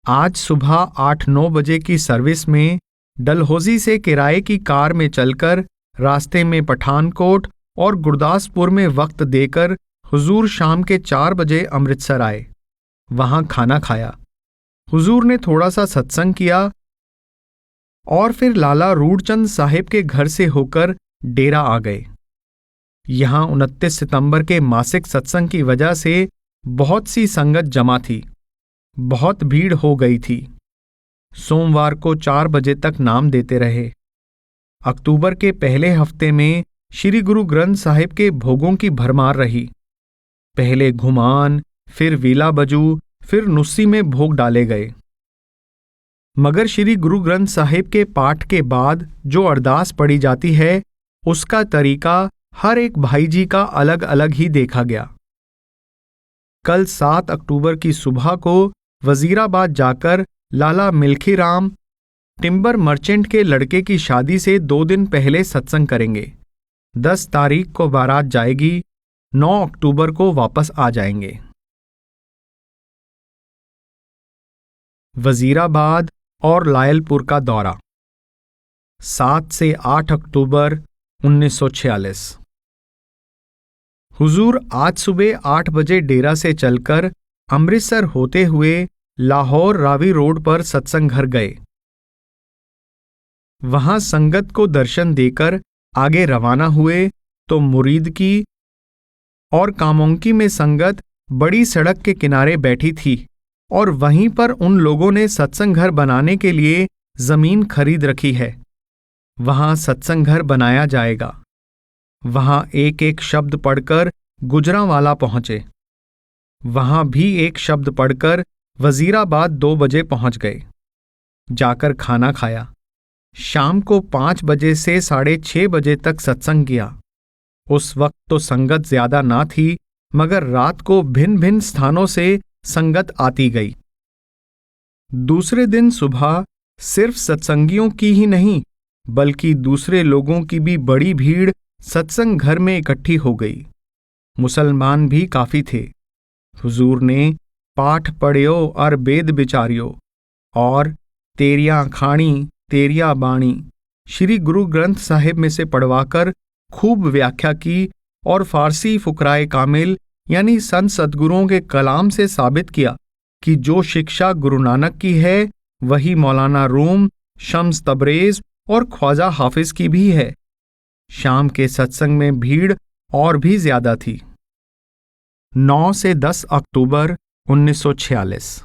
A: आज सुबह 8-9 बजे की सर्विस में डलहौजी से किराए की कार में चलकर रास्ते में पठानकोट और गुरदासपुर में वक्त देकर हुजूर शाम के 4 बजे अमृतसर आए। वहां खाना खाया। हुजूर ने थोड़ा सा सत्संग किया और फिर लाला रूड़चंद साहिब के घर से होकर डेरा आ गए। यहां 29 सितंबर के मासिक सत्संग की वजह से बहुत सी संगत जमा थी। बहुत भीड़ हो गई थी। सोमवार को 4 बजे तक नाम देते रहे। अक्टूबर के पहले हफ्ते में श्री गुरु ग्रंथ साहिब के भोगों की भरमार रही। पहले घुमान, फिर वीला बजू, फिर नुस्सी में भोग डाले गए। मगर श्री गुरु ग्रंथ साहिब के पाठ के बाद जो अरदास पढ़ी जाती है उसका तरीका हर एक भाई जी का अलग अलग ही देखा गया। कल 7 अक्टूबर की सुबह को वजीराबाद जाकर लाला मिल्खीराम टिम्बर मर्चेंट के लड़के की शादी से 2 दिन पहले सत्संग करेंगे। 10 तारीख को बारात जाएगी। 9 अक्टूबर को वापस आ जाएंगे। वजीराबाद और लायलपुर का दौरा 7 से 8 अक्टूबर 1946। हुजूर आज सुबह 8 बजे डेरा से चलकर अमृतसर होते हुए लाहौर रावी रोड पर सत्संग घर गए। वहां संगत को दर्शन देकर आगे रवाना हुए तो मुरीद की और कामोंकी में संगत बड़ी सड़क के किनारे बैठी थी और वहीं पर उन लोगों ने सत्संग घर बनाने के लिए जमीन खरीद रखी है। वहां सत्संग घर बनाया जाएगा। वहां एक एक शब्द पढ़कर गुजरांवाला पहुंचे। वहां भी एक शब्द पढ़कर वजीराबाद 2 बजे पहुंच गए। जाकर खाना खाया। शाम को 5 बजे से 6:30 बजे तक सत्संग किया। उस वक्त तो संगत ज्यादा ना थी, मगर रात को भिन्न भिन्न स्थानों से संगत आती गई। दूसरे दिन सुबह सिर्फ सत्संगियों की ही नहीं बल्कि दूसरे लोगों की भी बड़ी भीड़ सत्संग घर में इकट्ठी हो गई। मुसलमान भी काफी थे। हुजूर ने पाठ पढ़ियो और वेद बिचारियो और तेरिया खाणी तेरिया बाणी श्री गुरु ग्रंथ साहिब में से पढ़वाकर खूब व्याख्या की और फारसी फुकराए कामिल यानी संत सद्गुरुओं के कलाम से साबित किया कि जो शिक्षा गुरु नानक की है वही मौलाना रूम, शम्स तबरेज और ख्वाजा हाफिज की भी है। शाम के सत्संग में भीड़ और भी ज्यादा थी। 9 से 10 अक्टूबर 1946।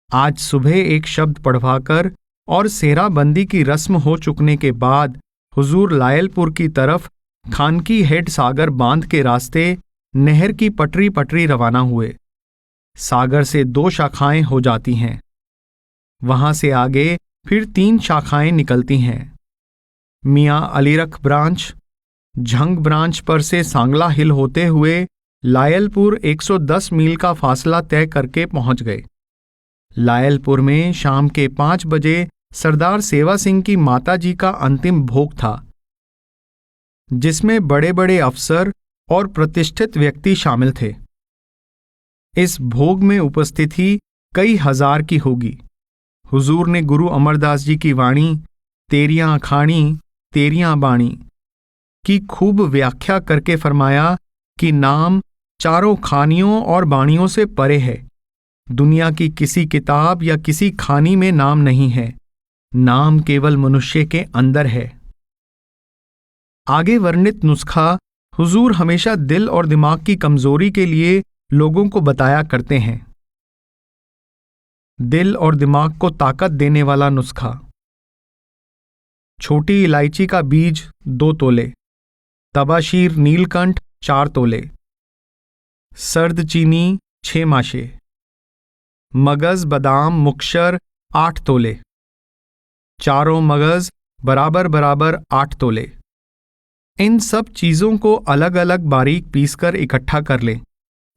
A: आज सुबह एक शब्द पढ़वाकर और सेराबंदी की रस्म हो चुकने के बाद हुजूर लायलपुर की तरफ खानकी हेड सागर बांध के रास्ते नहर की पटरी पटरी रवाना हुए। सागर से 2 शाखाएं हो जाती हैं। वहां से आगे फिर 3 शाखाएं निकलती हैं। मियां अलीरख ब्रांच, झंग ब्रांच पर से सांगला हिल होते हुए लायलपुर 110 मील का फासला तय करके पहुंच गए। लायलपुर में शाम के 5 बजे सरदार सेवा सिंह की माताजी का अंतिम भोग था, जिसमें बड़े बड़े अफसर और प्रतिष्ठित व्यक्ति शामिल थे। इस भोग में उपस्थिति कई हजार की होगी। हुजूर ने गुरु अमरदास जी की वाणी तेरियां खाणी तेरियां बाणी की खूब व्याख्या करके फरमाया कि नाम चारों खानियों और बाणियों से परे है। दुनिया की किसी किताब या किसी खानी में नाम नहीं है, नाम केवल मनुष्य के अंदर है। आगे वर्णित नुस्खा हुजूर हमेशा दिल और दिमाग की कमजोरी के लिए लोगों को बताया करते हैं। दिल और दिमाग को ताकत देने वाला नुस्खा। छोटी इलायची का बीज 2 तोले, तबाशीर नीलकंठ 4 तोले, सर्द चीनी 6 माशे, मगज बादाम मुक्शर 8 तोले, चारों मगज बराबर बराबर 8 तोले। इन सब चीजों को अलग अलग बारीक पीसकर इकट्ठा कर लें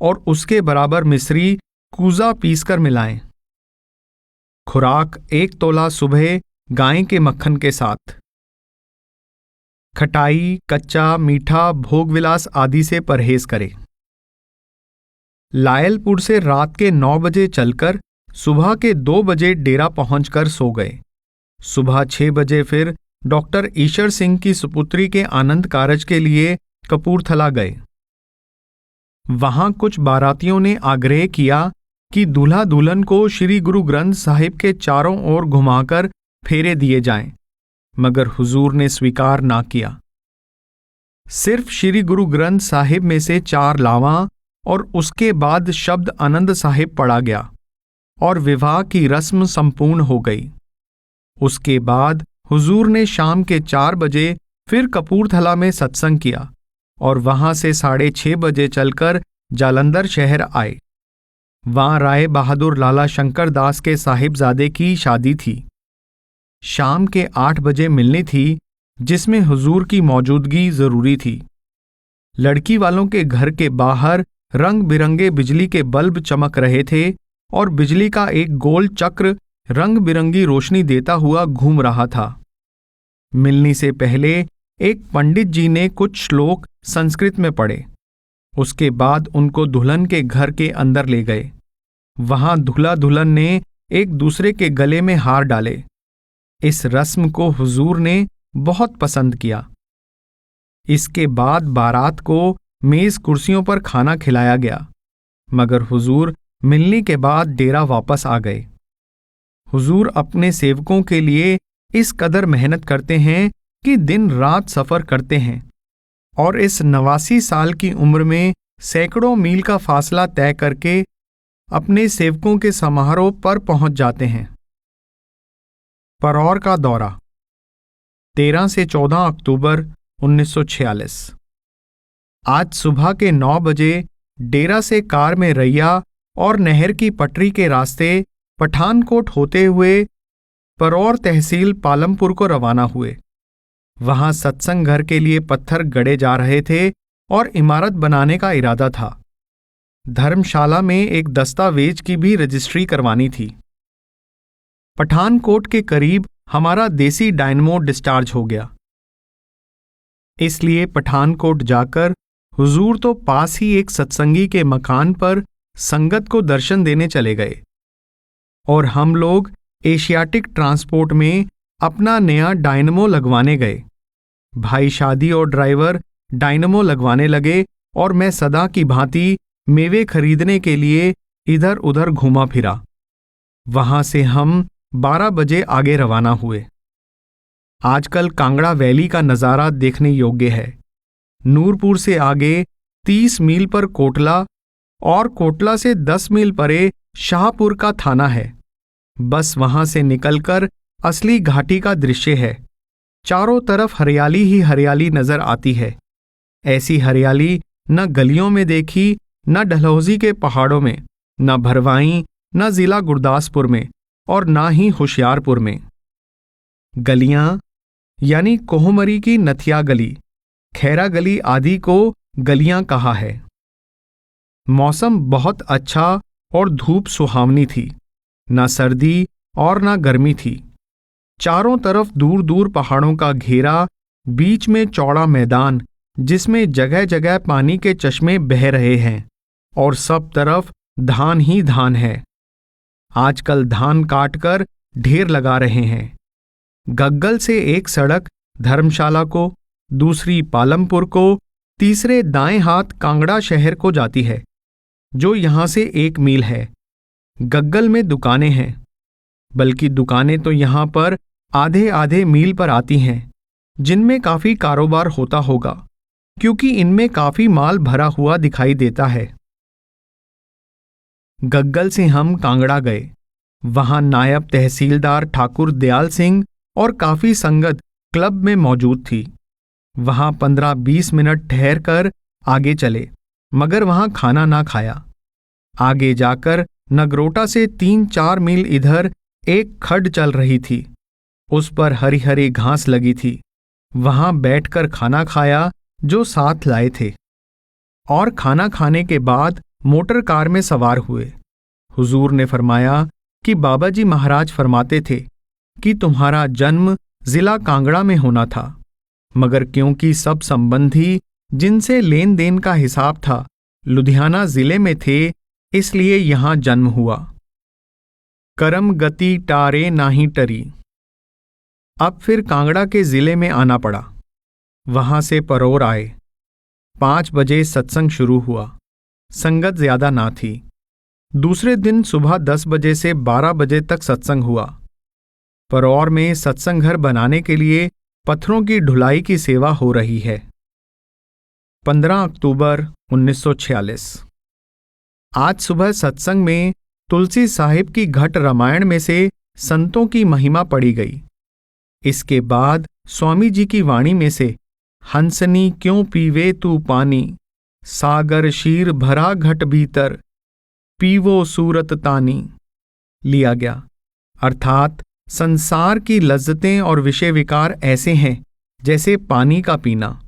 A: और उसके बराबर मिश्री कूजा पीसकर मिलाएं। खुराक 1 तोला सुबह गाय के मक्खन के साथ। खटाई, कच्चा मीठा, भोगविलास आदि से परहेज करें। लायलपुर से रात के 9 बजे चलकर सुबह के 2 बजे डेरा पहुंचकर सो गए। सुबह 6 बजे फिर डॉक्टर ईशर सिंह की सुपुत्री के आनंद कारज के लिए कपूरथला गए। वहां कुछ बारातियों ने आग्रह किया कि दूल्हा दुल्हन को श्री गुरु ग्रंथ साहिब के चारों ओर घुमाकर फेरे दिए जाएं, मगर हुजूर ने स्वीकार ना किया। सिर्फ श्री गुरु ग्रंथ साहिब में से 4 लावां और उसके बाद शब्द आनंद साहिब पढ़ा गया और विवाह की रस्म संपूर्ण हो गई। उसके बाद हुजूर ने शाम के 4 बजे फिर कपूरथला में सत्संग किया और वहां से 6:30 बजे चलकर जालंधर शहर आए। वहां राय बहादुर लाला शंकर दास के साहिबजादे की शादी थी। शाम के 8 बजे मिलनी थी, जिसमें हुजूर की मौजूदगी जरूरी थी। लड़की वालों के घर के बाहर रंग बिरंगे बिजली के बल्ब चमक रहे थे और बिजली का एक गोल चक्र रंग बिरंगी रोशनी देता हुआ घूम रहा था। मिलनी से पहले एक पंडित जी ने कुछ श्लोक संस्कृत में पढ़े। उसके बाद उनको दुल्हन के घर के अंदर ले गए। वहां दूल्हा दुल्हन ने एक दूसरे के गले में हार डाले। इस रस्म को हुजूर ने बहुत पसंद किया। इसके बाद बारात को मेज कुर्सियों पर खाना खिलाया गया, मगर हुजूर मिलनी के बाद डेरा वापस आ गए। हुजूर अपने सेवकों के लिए इस कदर मेहनत करते हैं कि दिन रात सफर करते हैं और इस 89 साल की उम्र में सैकड़ों मील का फासला तय करके अपने सेवकों के समारोह पर पहुंच जाते हैं। परौर का दौरा 13 से 14 अक्टूबर 1946। आज सुबह के 9 बजे डेरा से कार में रैया और नहर की पटरी के रास्ते पठानकोट होते हुए परौर तहसील पालमपुर को रवाना हुए। वहां सत्संग घर के लिए पत्थर गड़े जा रहे थे और इमारत बनाने का इरादा था। धर्मशाला में एक दस्तावेज की भी रजिस्ट्री करवानी थी। पठानकोट के करीब हमारा देसी डायनमो डिस्चार्ज हो गया, इसलिए पठानकोट जाकर हुजूर तो पास ही एक सत्संगी के मकान पर संगत को दर्शन देने चले गए और हम लोग एशियाटिक ट्रांसपोर्ट में अपना नया डायनमो लगवाने गए। भाई शादी और ड्राइवर डायनमो लगवाने लगे और मैं सदा की भांति मेवे खरीदने के लिए इधर उधर घूमा फिरा। वहां से हम 12 बजे आगे रवाना हुए। आजकल कांगड़ा वैली का नज़ारा देखने योग्य है। नूरपुर से आगे 30 मील पर कोटला और कोटला से 10 मील परे शाहपुर का थाना है। बस वहां से निकलकर असली घाटी का दृश्य है। चारों तरफ हरियाली ही हरियाली नजर आती है। ऐसी हरियाली न गलियों में देखी, न डलहौजी के पहाड़ों में, न भरवाई, न जिला गुरदासपुर में और न ही होशियारपुर में। गलियां यानी कोहमरी की नथिया गली, खैरा गली आदि को गलियां कहा है। मौसम बहुत अच्छा और धूप सुहावनी थी, न सर्दी और न गर्मी थी। चारों तरफ दूर दूर पहाड़ों का घेरा, बीच में चौड़ा मैदान जिसमें जगह जगह पानी के चश्मे बह रहे हैं और सब तरफ धान ही धान है। आजकल धान काटकर ढेर लगा रहे हैं। गग्गल से एक सड़क धर्मशाला को, दूसरी पालमपुर को, तीसरे दाएं हाथ कांगड़ा शहर को जाती है, जो यहां से 1 मील है। गग्गल में दुकानें हैं, बल्कि दुकानें तो यहां पर आधे आधे मील पर आती हैं, जिनमें काफी कारोबार होता होगा, क्योंकि इनमें काफी माल भरा हुआ दिखाई देता है। गग्गल से हम कांगड़ा गए। वहां नायब तहसीलदार ठाकुर दयाल सिंह और काफी संगत क्लब में मौजूद थी। वहां 15-20 मिनट ठहर कर आगे चले, मगर वहां खाना ना खाया। आगे जाकर नगरोटा से 3-4 मील इधर एक खड्ड चल रही थी। उस पर हरी हरी घास लगी थी। वहां बैठकर खाना खाया जो साथ लाए थे, और खाना खाने के बाद मोटर कार में सवार हुए। हुजूर ने फरमाया कि बाबाजी महाराज फरमाते थे कि तुम्हारा जन्म जिला कांगड़ा में होना था, मगर क्योंकि सब संबंधी जिनसे लेन देन का हिसाब था लुधियाना जिले में थे, इसलिए यहां जन्म हुआ। करम गति टारे नाही टरी। अब फिर कांगड़ा के जिले में आना पड़ा। वहां से परोर आए। 5 बजे सत्संग शुरू हुआ। संगत ज्यादा ना थी। दूसरे दिन सुबह 10 बजे से 12 बजे तक सत्संग हुआ। परोर में सत्संग घर बनाने के लिए पत्थरों की ढुलाई की सेवा हो रही है। 15 अक्टूबर 1946। आज सुबह सत्संग में तुलसी साहिब की घट रामायण में से संतों की महिमा पढ़ी गई। इसके बाद स्वामी जी की वाणी में से हंसनी क्यों पीवे तू पानी, सागर शीर भरा घट भीतर, पीवो सूरत तानी लिया गया। अर्थात संसार की लज्जतें और विषय विकार ऐसे हैं जैसे पानी का पीना,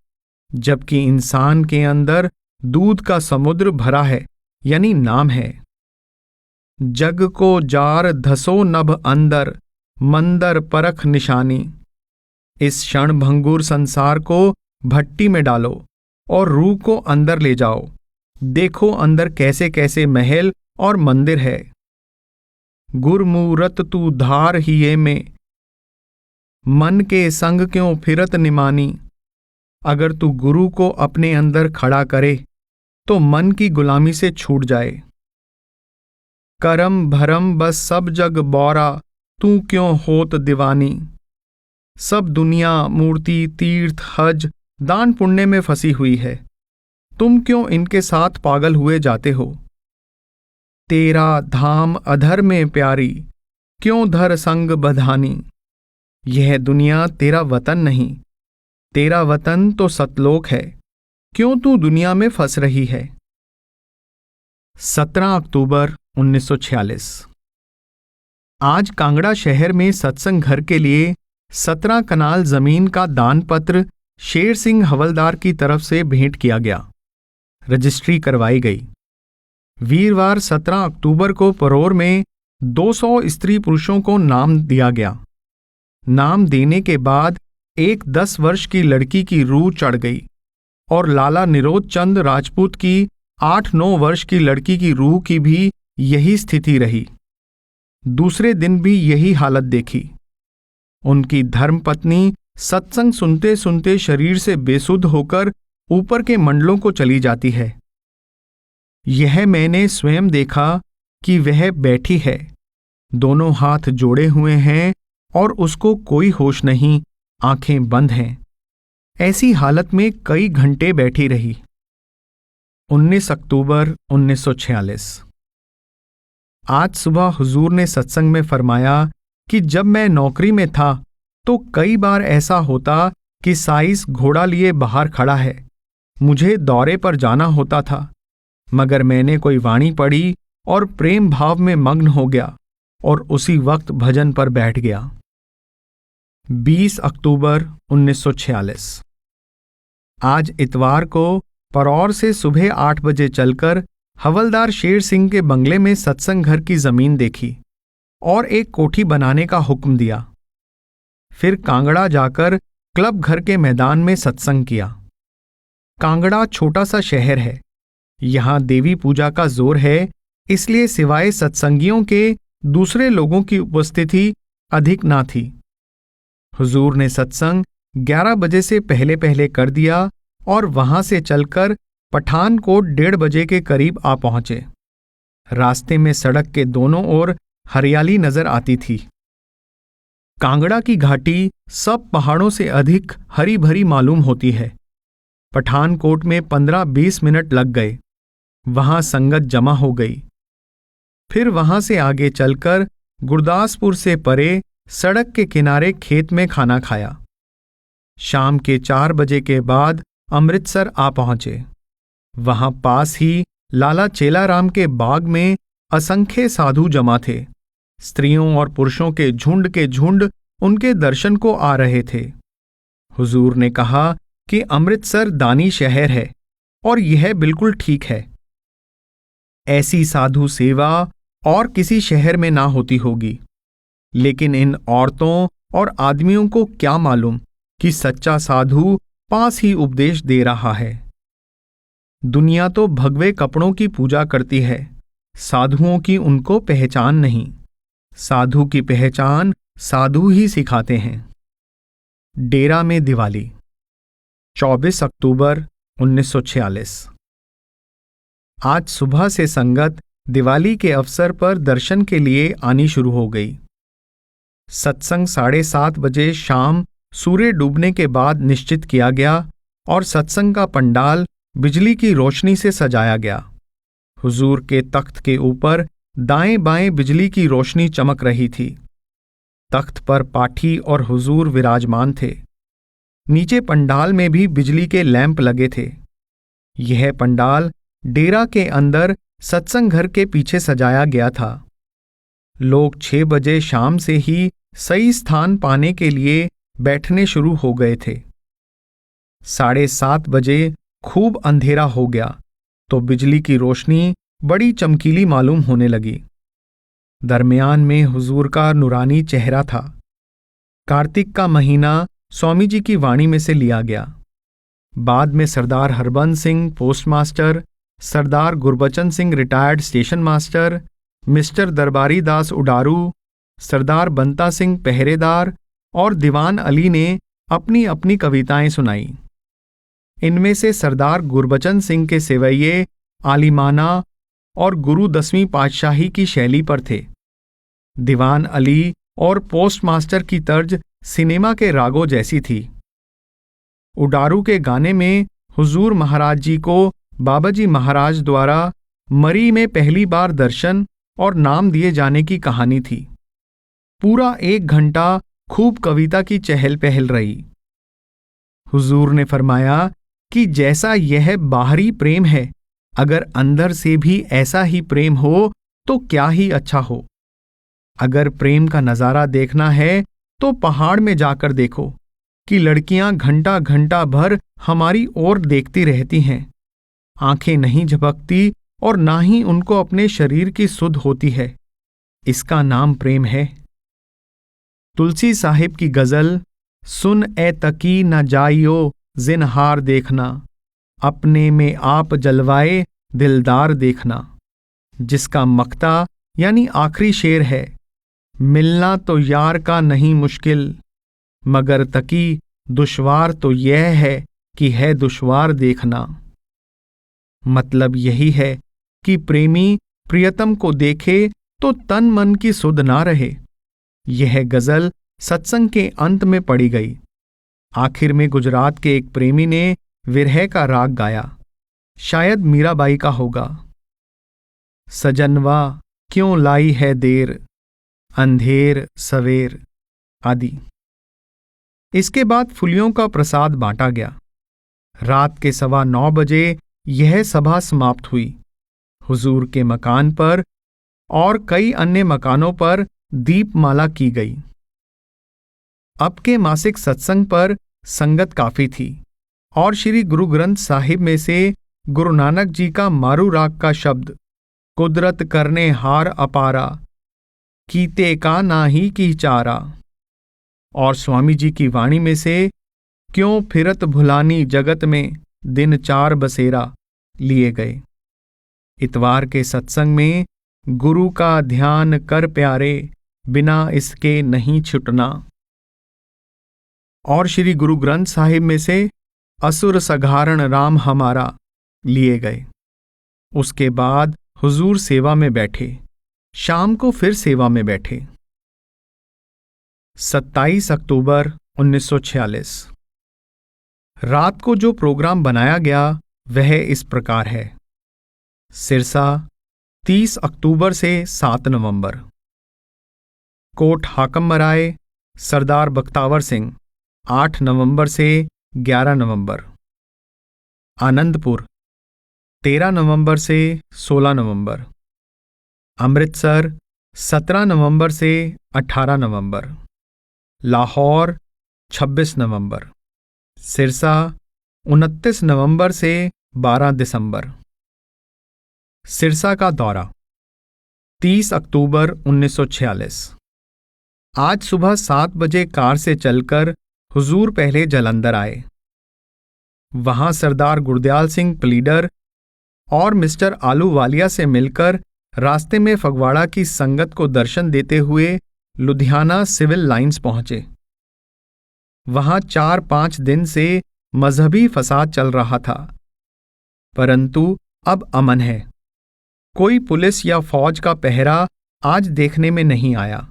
A: जबकि इंसान के अंदर दूध का समुद्र भरा है, यानी नाम है। जग को जार धसो नभ अंदर, मंदर परख निशानी। इस क्षण भंगुर संसार को भट्टी में डालो और रूह को अंदर ले जाओ। देखो अंदर कैसे कैसे महल और मंदिर है। गुरमूरत तू धार हिये में, मन के संग क्यों फिरत निमानी। अगर तू गुरु को अपने अंदर खड़ा करे तो मन की गुलामी से छूट जाए। करम भरम बस सब जग बौरा, तू क्यों होत दीवानी। सब दुनिया मूर्ति तीर्थ हज दान पुण्य में फंसी हुई है, तुम क्यों इनके साथ पागल हुए जाते हो। तेरा धाम अधर में प्यारी, क्यों धर संग बधानी। यह दुनिया तेरा वतन नहीं, तेरा वतन तो सतलोक है, क्यों तू दुनिया में फंस रही है। 17 अक्टूबर 1946। आज कांगड़ा शहर में सत्संग घर के लिए 17 कनाल जमीन का दान पत्र शेर सिंह हवलदार की तरफ से भेंट किया गया। रजिस्ट्री करवाई गई। वीरवार 17 अक्टूबर को परोर में 200 स्त्री पुरुषों को नाम दिया गया। नाम देने के बाद एक 10 वर्ष की लड़की की रूह चढ़ गई और लाला निरोध चंद राजपूत की 8-9 वर्ष की लड़की की रूह की भी यही स्थिति रही। दूसरे दिन भी यही हालत देखी। उनकी धर्मपत्नी सत्संग सुनते सुनते शरीर से बेसुध होकर ऊपर के मंडलों को चली जाती है। यह मैंने स्वयं देखा कि वह बैठी है, दोनों हाथ जोड़े हुए हैं और उसको कोई होश नहीं, आंखें बंद हैं। ऐसी हालत में कई घंटे बैठी रही। 19 अक्टूबर 1946। आज सुबह हुजूर ने सत्संग में फरमाया कि जब मैं नौकरी में था तो कई बार ऐसा होता कि साइस घोड़ा लिए बाहर खड़ा है, मुझे दौरे पर जाना होता था, मगर मैंने कोई वाणी पढ़ी और प्रेम भाव में मग्न हो गया और उसी वक्त भजन पर बैठ गया। 20 अक्टूबर 1946। आज इतवार को परौर से सुबह 8 बजे चलकर हवलदार शेर सिंह के बंगले में सत्संग घर की जमीन देखी और एक कोठी बनाने का हुक्म दिया। फिर कांगड़ा जाकर क्लब घर के मैदान में सत्संग किया। कांगड़ा छोटा सा शहर है, यहां देवी पूजा का जोर है, इसलिए सिवाय सत्संगियों के दूसरे लोगों की उपस्थिति अधिक ना थी। हुजूर ने सत्संग 11 बजे से पहले पहले कर दिया और वहां से चलकर पठानकोट 1:30 बजे के करीब आ पहुंचे। रास्ते में सड़क के दोनों ओर हरियाली नजर आती थी। कांगड़ा की घाटी सब पहाड़ों से अधिक हरी भरी मालूम होती है। पठानकोट में 15-20 मिनट लग गए। वहां संगत जमा हो गई। फिर वहां से आगे चलकर गुरदासपुर से परे सड़क के किनारे खेत में खाना खाया। शाम के 4 बजे के बाद अमृतसर आ पहुंचे। वहां पास ही लाला चेलाराम के बाग में असंख्य साधु जमा थे। स्त्रियों और पुरुषों के झुंड उनके दर्शन को आ रहे थे। हुजूर ने कहा कि अमृतसर दानी शहर है और यह बिल्कुल ठीक है। ऐसी साधु सेवा और किसी शहर में ना होती होगी। लेकिन इन औरतों और आदमियों को क्या मालूम कि सच्चा साधु पास ही उपदेश दे रहा है। दुनिया तो भगवे कपड़ों की पूजा करती है, साधुओं की उनको पहचान नहीं। साधु की पहचान साधु ही सिखाते हैं। डेरा में दिवाली 24 अक्टूबर 1946। आज सुबह से संगत दिवाली के अवसर पर दर्शन के लिए आनी शुरू हो गई। सत्संग 7:30 बजे शाम सूर्य डूबने के बाद निश्चित किया गया और सत्संग का पंडाल बिजली की रोशनी से सजाया गया। हुजूर के तख्त के ऊपर दाएं बाएं बिजली की रोशनी चमक रही थी। तख्त पर पाठी और हुजूर विराजमान थे। नीचे पंडाल में भी बिजली के लैंप लगे थे। यह पंडाल डेरा के अंदर सत्संग घर के पीछे सजाया गया था। लोग 6 बजे शाम से ही सही स्थान पाने के लिए बैठने शुरू हो गए थे। 7:30 बजे खूब अंधेरा हो गया तो बिजली की रोशनी बड़ी चमकीली मालूम होने लगी। दरमियान में हुजूर का नूरानी चेहरा था। कार्तिक का महीना स्वामी जी की वाणी में से लिया गया। बाद में Sardar Harbans Singh postmaster, Sardar Gurbachan Singh retired station master, mister Darbari Das उडारू, सरदार बंता सिंह पहरेदार और दीवान अली ने अपनी अपनी कविताएं सुनाई। इनमें से सरदार गुरबचन सिंह के सेवैये आलिमाना और गुरु 10वीं पातशाही की शैली पर थे। दीवान अली और पोस्टमास्टर की तर्ज सिनेमा के रागों जैसी थी। उडारू के गाने में हुजूर महाराज जी को बाबाजी महाराज द्वारा मरी में पहली बार दर्शन और नाम दिए जाने की कहानी थी। पूरा 1 घंटा खूब कविता की चहल पहल रही। हुजूर ने फरमाया कि जैसा यह बाहरी प्रेम है, अगर अंदर से भी ऐसा ही प्रेम हो तो क्या ही अच्छा हो। अगर प्रेम का नजारा देखना है तो पहाड़ में जाकर देखो कि लड़कियां घंटा घंटा भर हमारी ओर देखती रहती हैं। आंखें नहीं झपकती और ना ही उनको अपने शरीर की सुध होती है। इसका नाम प्रेम है। तुलसी साहिब की गजल, सुन ए तकी न जाइयो जिनहार देखना, अपने में आप जलवाए दिलदार देखना, जिसका मक्ता यानी आखिरी शेर है, मिलना तो यार का नहीं मुश्किल, मगर तकी दुश्वार तो यह है कि है दुश्वार देखना। मतलब यही है कि प्रेमी प्रियतम को देखे तो तन मन की सुध ना रहे। यह गजल सत्संग के अंत में पड़ी गई। आखिर में गुजरात के एक प्रेमी ने विरह का राग गाया, शायद मीराबाई का होगा। सजनवा क्यों लाई है देर, अंधेर सवेर आदि। इसके बाद फुलियों का प्रसाद बांटा गया। रात के 9:15 बजे यह सभा समाप्त हुई। हुजूर के मकान पर और कई अन्य मकानों पर दीपमाला की गई। अब के मासिक सत्संग पर संगत काफी थी और श्री गुरु ग्रंथ साहिब में से गुरु नानक जी का मारू राग का शब्द कुदरत करने हार अपारा, कीते का नाही की चारा, और स्वामी जी की वाणी में से क्यों फिरत भुलानी जगत में दिन चार बसेरा लिए गए। इतवार के सत्संग में गुरु का ध्यान कर प्यारे, बिना इसके नहीं छुटना, और श्री गुरु ग्रंथ साहिब में से असुर सघारण राम हमारा लिए गए। उसके बाद हुजूर सेवा में बैठे, शाम को फिर सेवा में बैठे। 27 अक्टूबर 1946। रात को जो प्रोग्राम बनाया गया वह इस प्रकार है। सिरसा 30 अक्टूबर से 7 नवंबर। कोट हाकम मराए सरदार बख्तावर सिंह 8 नवंबर से 11 नवंबर। आनंदपुर 13 नवंबर से 16 नवंबर। अमृतसर 17 नवंबर से 18 नवंबर। लाहौर 26 नवंबर। सिरसा 29 नवंबर से 12 दिसंबर। सिरसा का दौरा 30 अक्टूबर 1946। आज सुबह 7 बजे कार से चलकर हुजूर पहले जालंधर आए। वहां सरदार गुरदयाल सिंह प्लीडर और मिस्टर आलूवालिया से मिलकर रास्ते में फगवाड़ा की संगत को दर्शन देते हुए लुधियाना सिविल लाइंस पहुंचे। वहां 4-5 दिन से मजहबी फसाद चल रहा था, परंतु अब अमन है। कोई पुलिस या फौज का पहरा आज देखने में नहीं आया।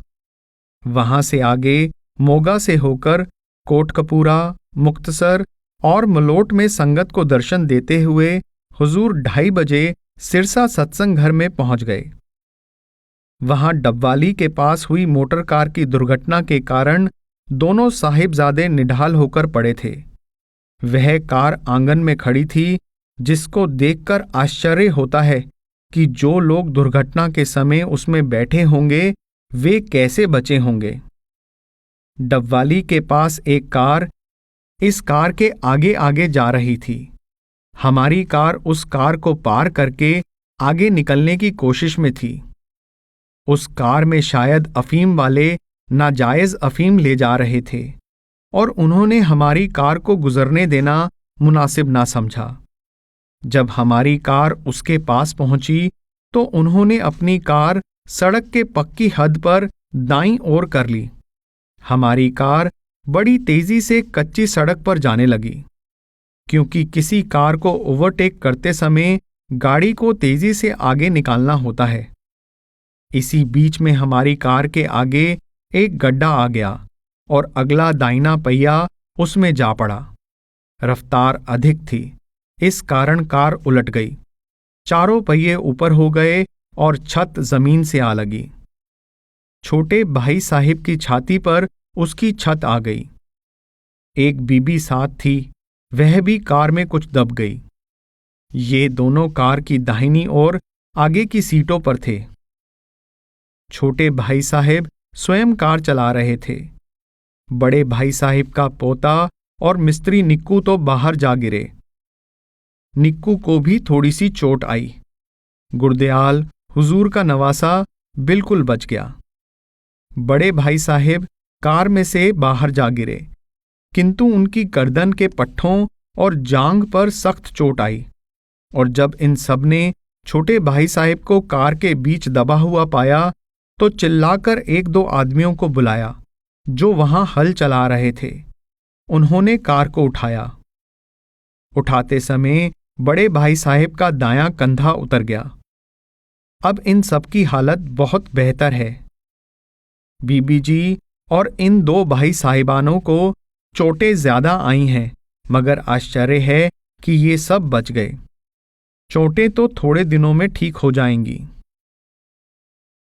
A: वहां से आगे मोगा से होकर कोटकपूरा, मुक्तसर और मलोट में संगत को दर्शन देते हुए हुजूर 2:30 बजे सिरसा सत्संग घर में पहुंच गए। वहां डबवाली के पास हुई मोटर कार की दुर्घटना के कारण दोनों साहिबजादे निढाल होकर पड़े थे। वह कार आंगन में खड़ी थी, जिसको देखकर आश्चर्य होता है कि जो लोग दुर्घटना के समय उसमें बैठे होंगे वे कैसे बचे होंगे। डबवाली के पास एक कार इस कार के आगे आगे जा रही थी। हमारी कार उस कार को पार करके आगे निकलने की कोशिश में थी। उस कार में शायद अफीम वाले नाजायज अफीम ले जा रहे थे और उन्होंने हमारी कार को गुजरने देना मुनासिब ना समझा। जब हमारी कार उसके पास पहुंची तो उन्होंने अपनी कार सड़क के पक्की हद पर दाईं ओर कर ली। हमारी कार बड़ी तेजी से कच्ची सड़क पर जाने लगी, क्योंकि किसी कार को ओवरटेक करते समय गाड़ी को तेजी से आगे निकालना होता है। इसी बीच में हमारी कार के आगे एक गड्ढा आ गया और अगला दाहिना पहिया उसमें जा पड़ा। रफ्तार अधिक थी, इस कारण कार उलट गई। चारों पहिए ऊपर हो गए और छत जमीन से आ लगी। छोटे भाई साहिब की छाती पर उसकी छत आ गई। एक बीबी साथ थी, वह भी कार में कुछ दब गई। ये दोनों कार की दाहिनी ओर आगे की सीटों पर थे। छोटे भाई साहिब स्वयं कार चला रहे थे। बड़े भाई साहिब का पोता और मिस्त्री निक्कू तो बाहर जा गिरे। निक्कू को भी थोड़ी सी चोट आई। गुरदयाल हुजूर का नवासा बिल्कुल बच गया। बड़े भाई साहिब कार में से बाहर जा गिरे, किंतु उनकी गर्दन के पट्ठों और जांघ पर सख्त चोट आई, और जब इन सब ने छोटे भाई साहिब को कार के बीच दबा हुआ पाया तो चिल्लाकर 1-2 आदमियों को बुलाया जो वहां हल चला रहे थे। उन्होंने कार को उठाया। उठाते समय बड़े भाई साहिब का दायां कंधा उतर गया। अब इन सबकी हालत बहुत बेहतर है। बीबी जी और इन 2 भाई साहिबानों को चोटें ज्यादा आई हैं, मगर आश्चर्य है कि ये सब बच गए। चोटें तो थोड़े दिनों में ठीक हो जाएंगी।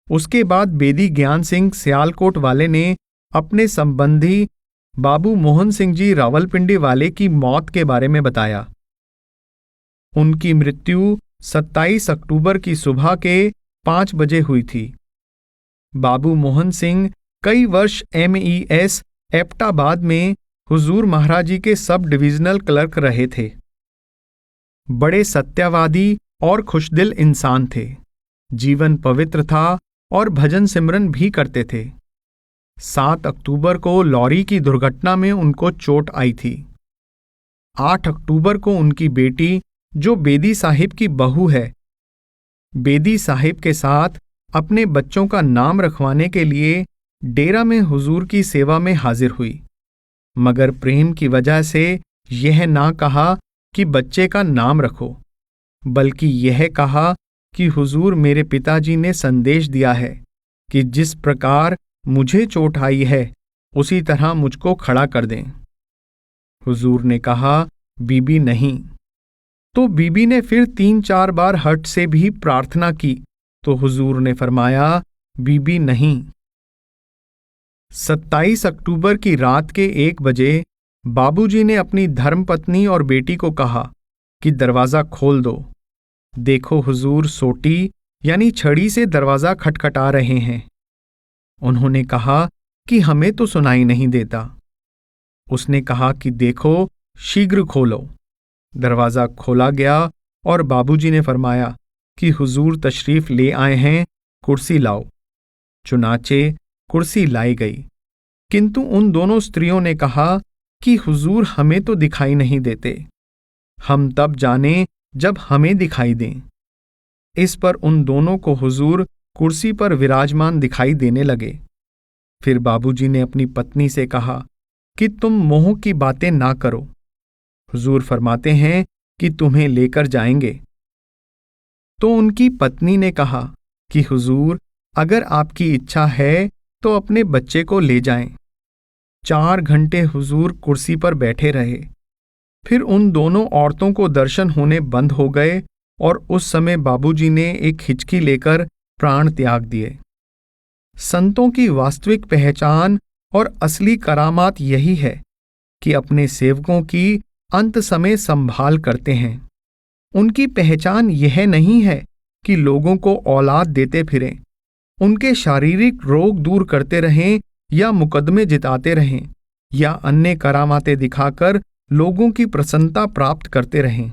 A: उसके बाद बेदी ज्ञान सिंह सियालकोट वाले ने अपने संबंधी बाबू मोहन सिंह जी रावलपिंडी वाले की मौत के बारे में बताया। उनकी मृत्यु 27 अक्टूबर की सुबह के 5 बजे हुई थी। बाबू मोहन सिंह कई वर्ष MES एप्टाबाद में हुजूर महाराज जी के सब डिविजनल क्लर्क रहे थे। बड़े सत्यवादी और खुशदिल इंसान थे। जीवन पवित्र था और भजन सिमरन भी करते थे। 7 अक्टूबर को लॉरी की दुर्घटना में उनको चोट आई थी। 8 अक्टूबर को उनकी बेटी, जो बेदी साहिब की बहू है, बेदी साहिब के साथ अपने बच्चों का नाम रखवाने के लिए डेरा में हुजूर की सेवा में हाजिर हुई, मगर प्रेम की वजह से यह ना कहा कि बच्चे का नाम रखो, बल्कि यह कहा कि हुजूर मेरे पिताजी ने संदेश दिया है कि जिस प्रकार मुझे चोट आई है उसी तरह मुझको खड़ा कर दें। हुजूर ने कहा, बीबी नहीं। तो बीबी ने फिर 3-4 बार हट से भी प्रार्थना की तो हुजूर ने फरमाया, बीबी नहीं। 27 अक्टूबर की रात के 1 बजे बाबूजी ने अपनी धर्मपत्नी और बेटी को कहा कि दरवाज़ा खोल दो। देखो हुजूर सोटी यानी छड़ी से दरवाज़ा खटखटा रहे हैं। उन्होंने कहा कि हमें तो सुनाई नहीं देता। उसने कहा कि देखो, शीघ्र खोलो। दरवाज़ा खोला गया और बाबूजी ने फरमाया कि हुजूर तशरीफ ले आए हैं, कुर्सी लाओ। चुनाचे कुर्सी लाई गई, किंतु उन दोनों स्त्रियों ने कहा कि हुजूर हमें तो दिखाई नहीं देते, हम तब जाने जब हमें दिखाई दें। इस पर उन दोनों को हुजूर कुर्सी पर विराजमान दिखाई देने लगे। फिर बाबूजी ने अपनी पत्नी से कहा कि तुम मोह की बातें ना करो, हुजूर फरमाते हैं कि तुम्हें लेकर जाएंगे। तो उनकी पत्नी ने कहा कि हुजूर अगर आपकी इच्छा है तो अपने बच्चे को ले जाएं। 4 घंटे हुजूर कुर्सी पर बैठे रहे। फिर उन दोनों औरतों को दर्शन होने बंद हो गए और उस समय बाबूजी ने एक हिचकी लेकर प्राण त्याग दिए। संतों की वास्तविक पहचान और असली करामात यही है कि अपने सेवकों की अंत समय संभाल करते हैं। उनकी पहचान यह नहीं है कि लोगों को औलाद देते फिरें, उनके शारीरिक रोग दूर करते रहें या मुकदमे जिताते रहें या अन्य करामातें दिखाकर लोगों की प्रसन्नता प्राप्त करते रहें।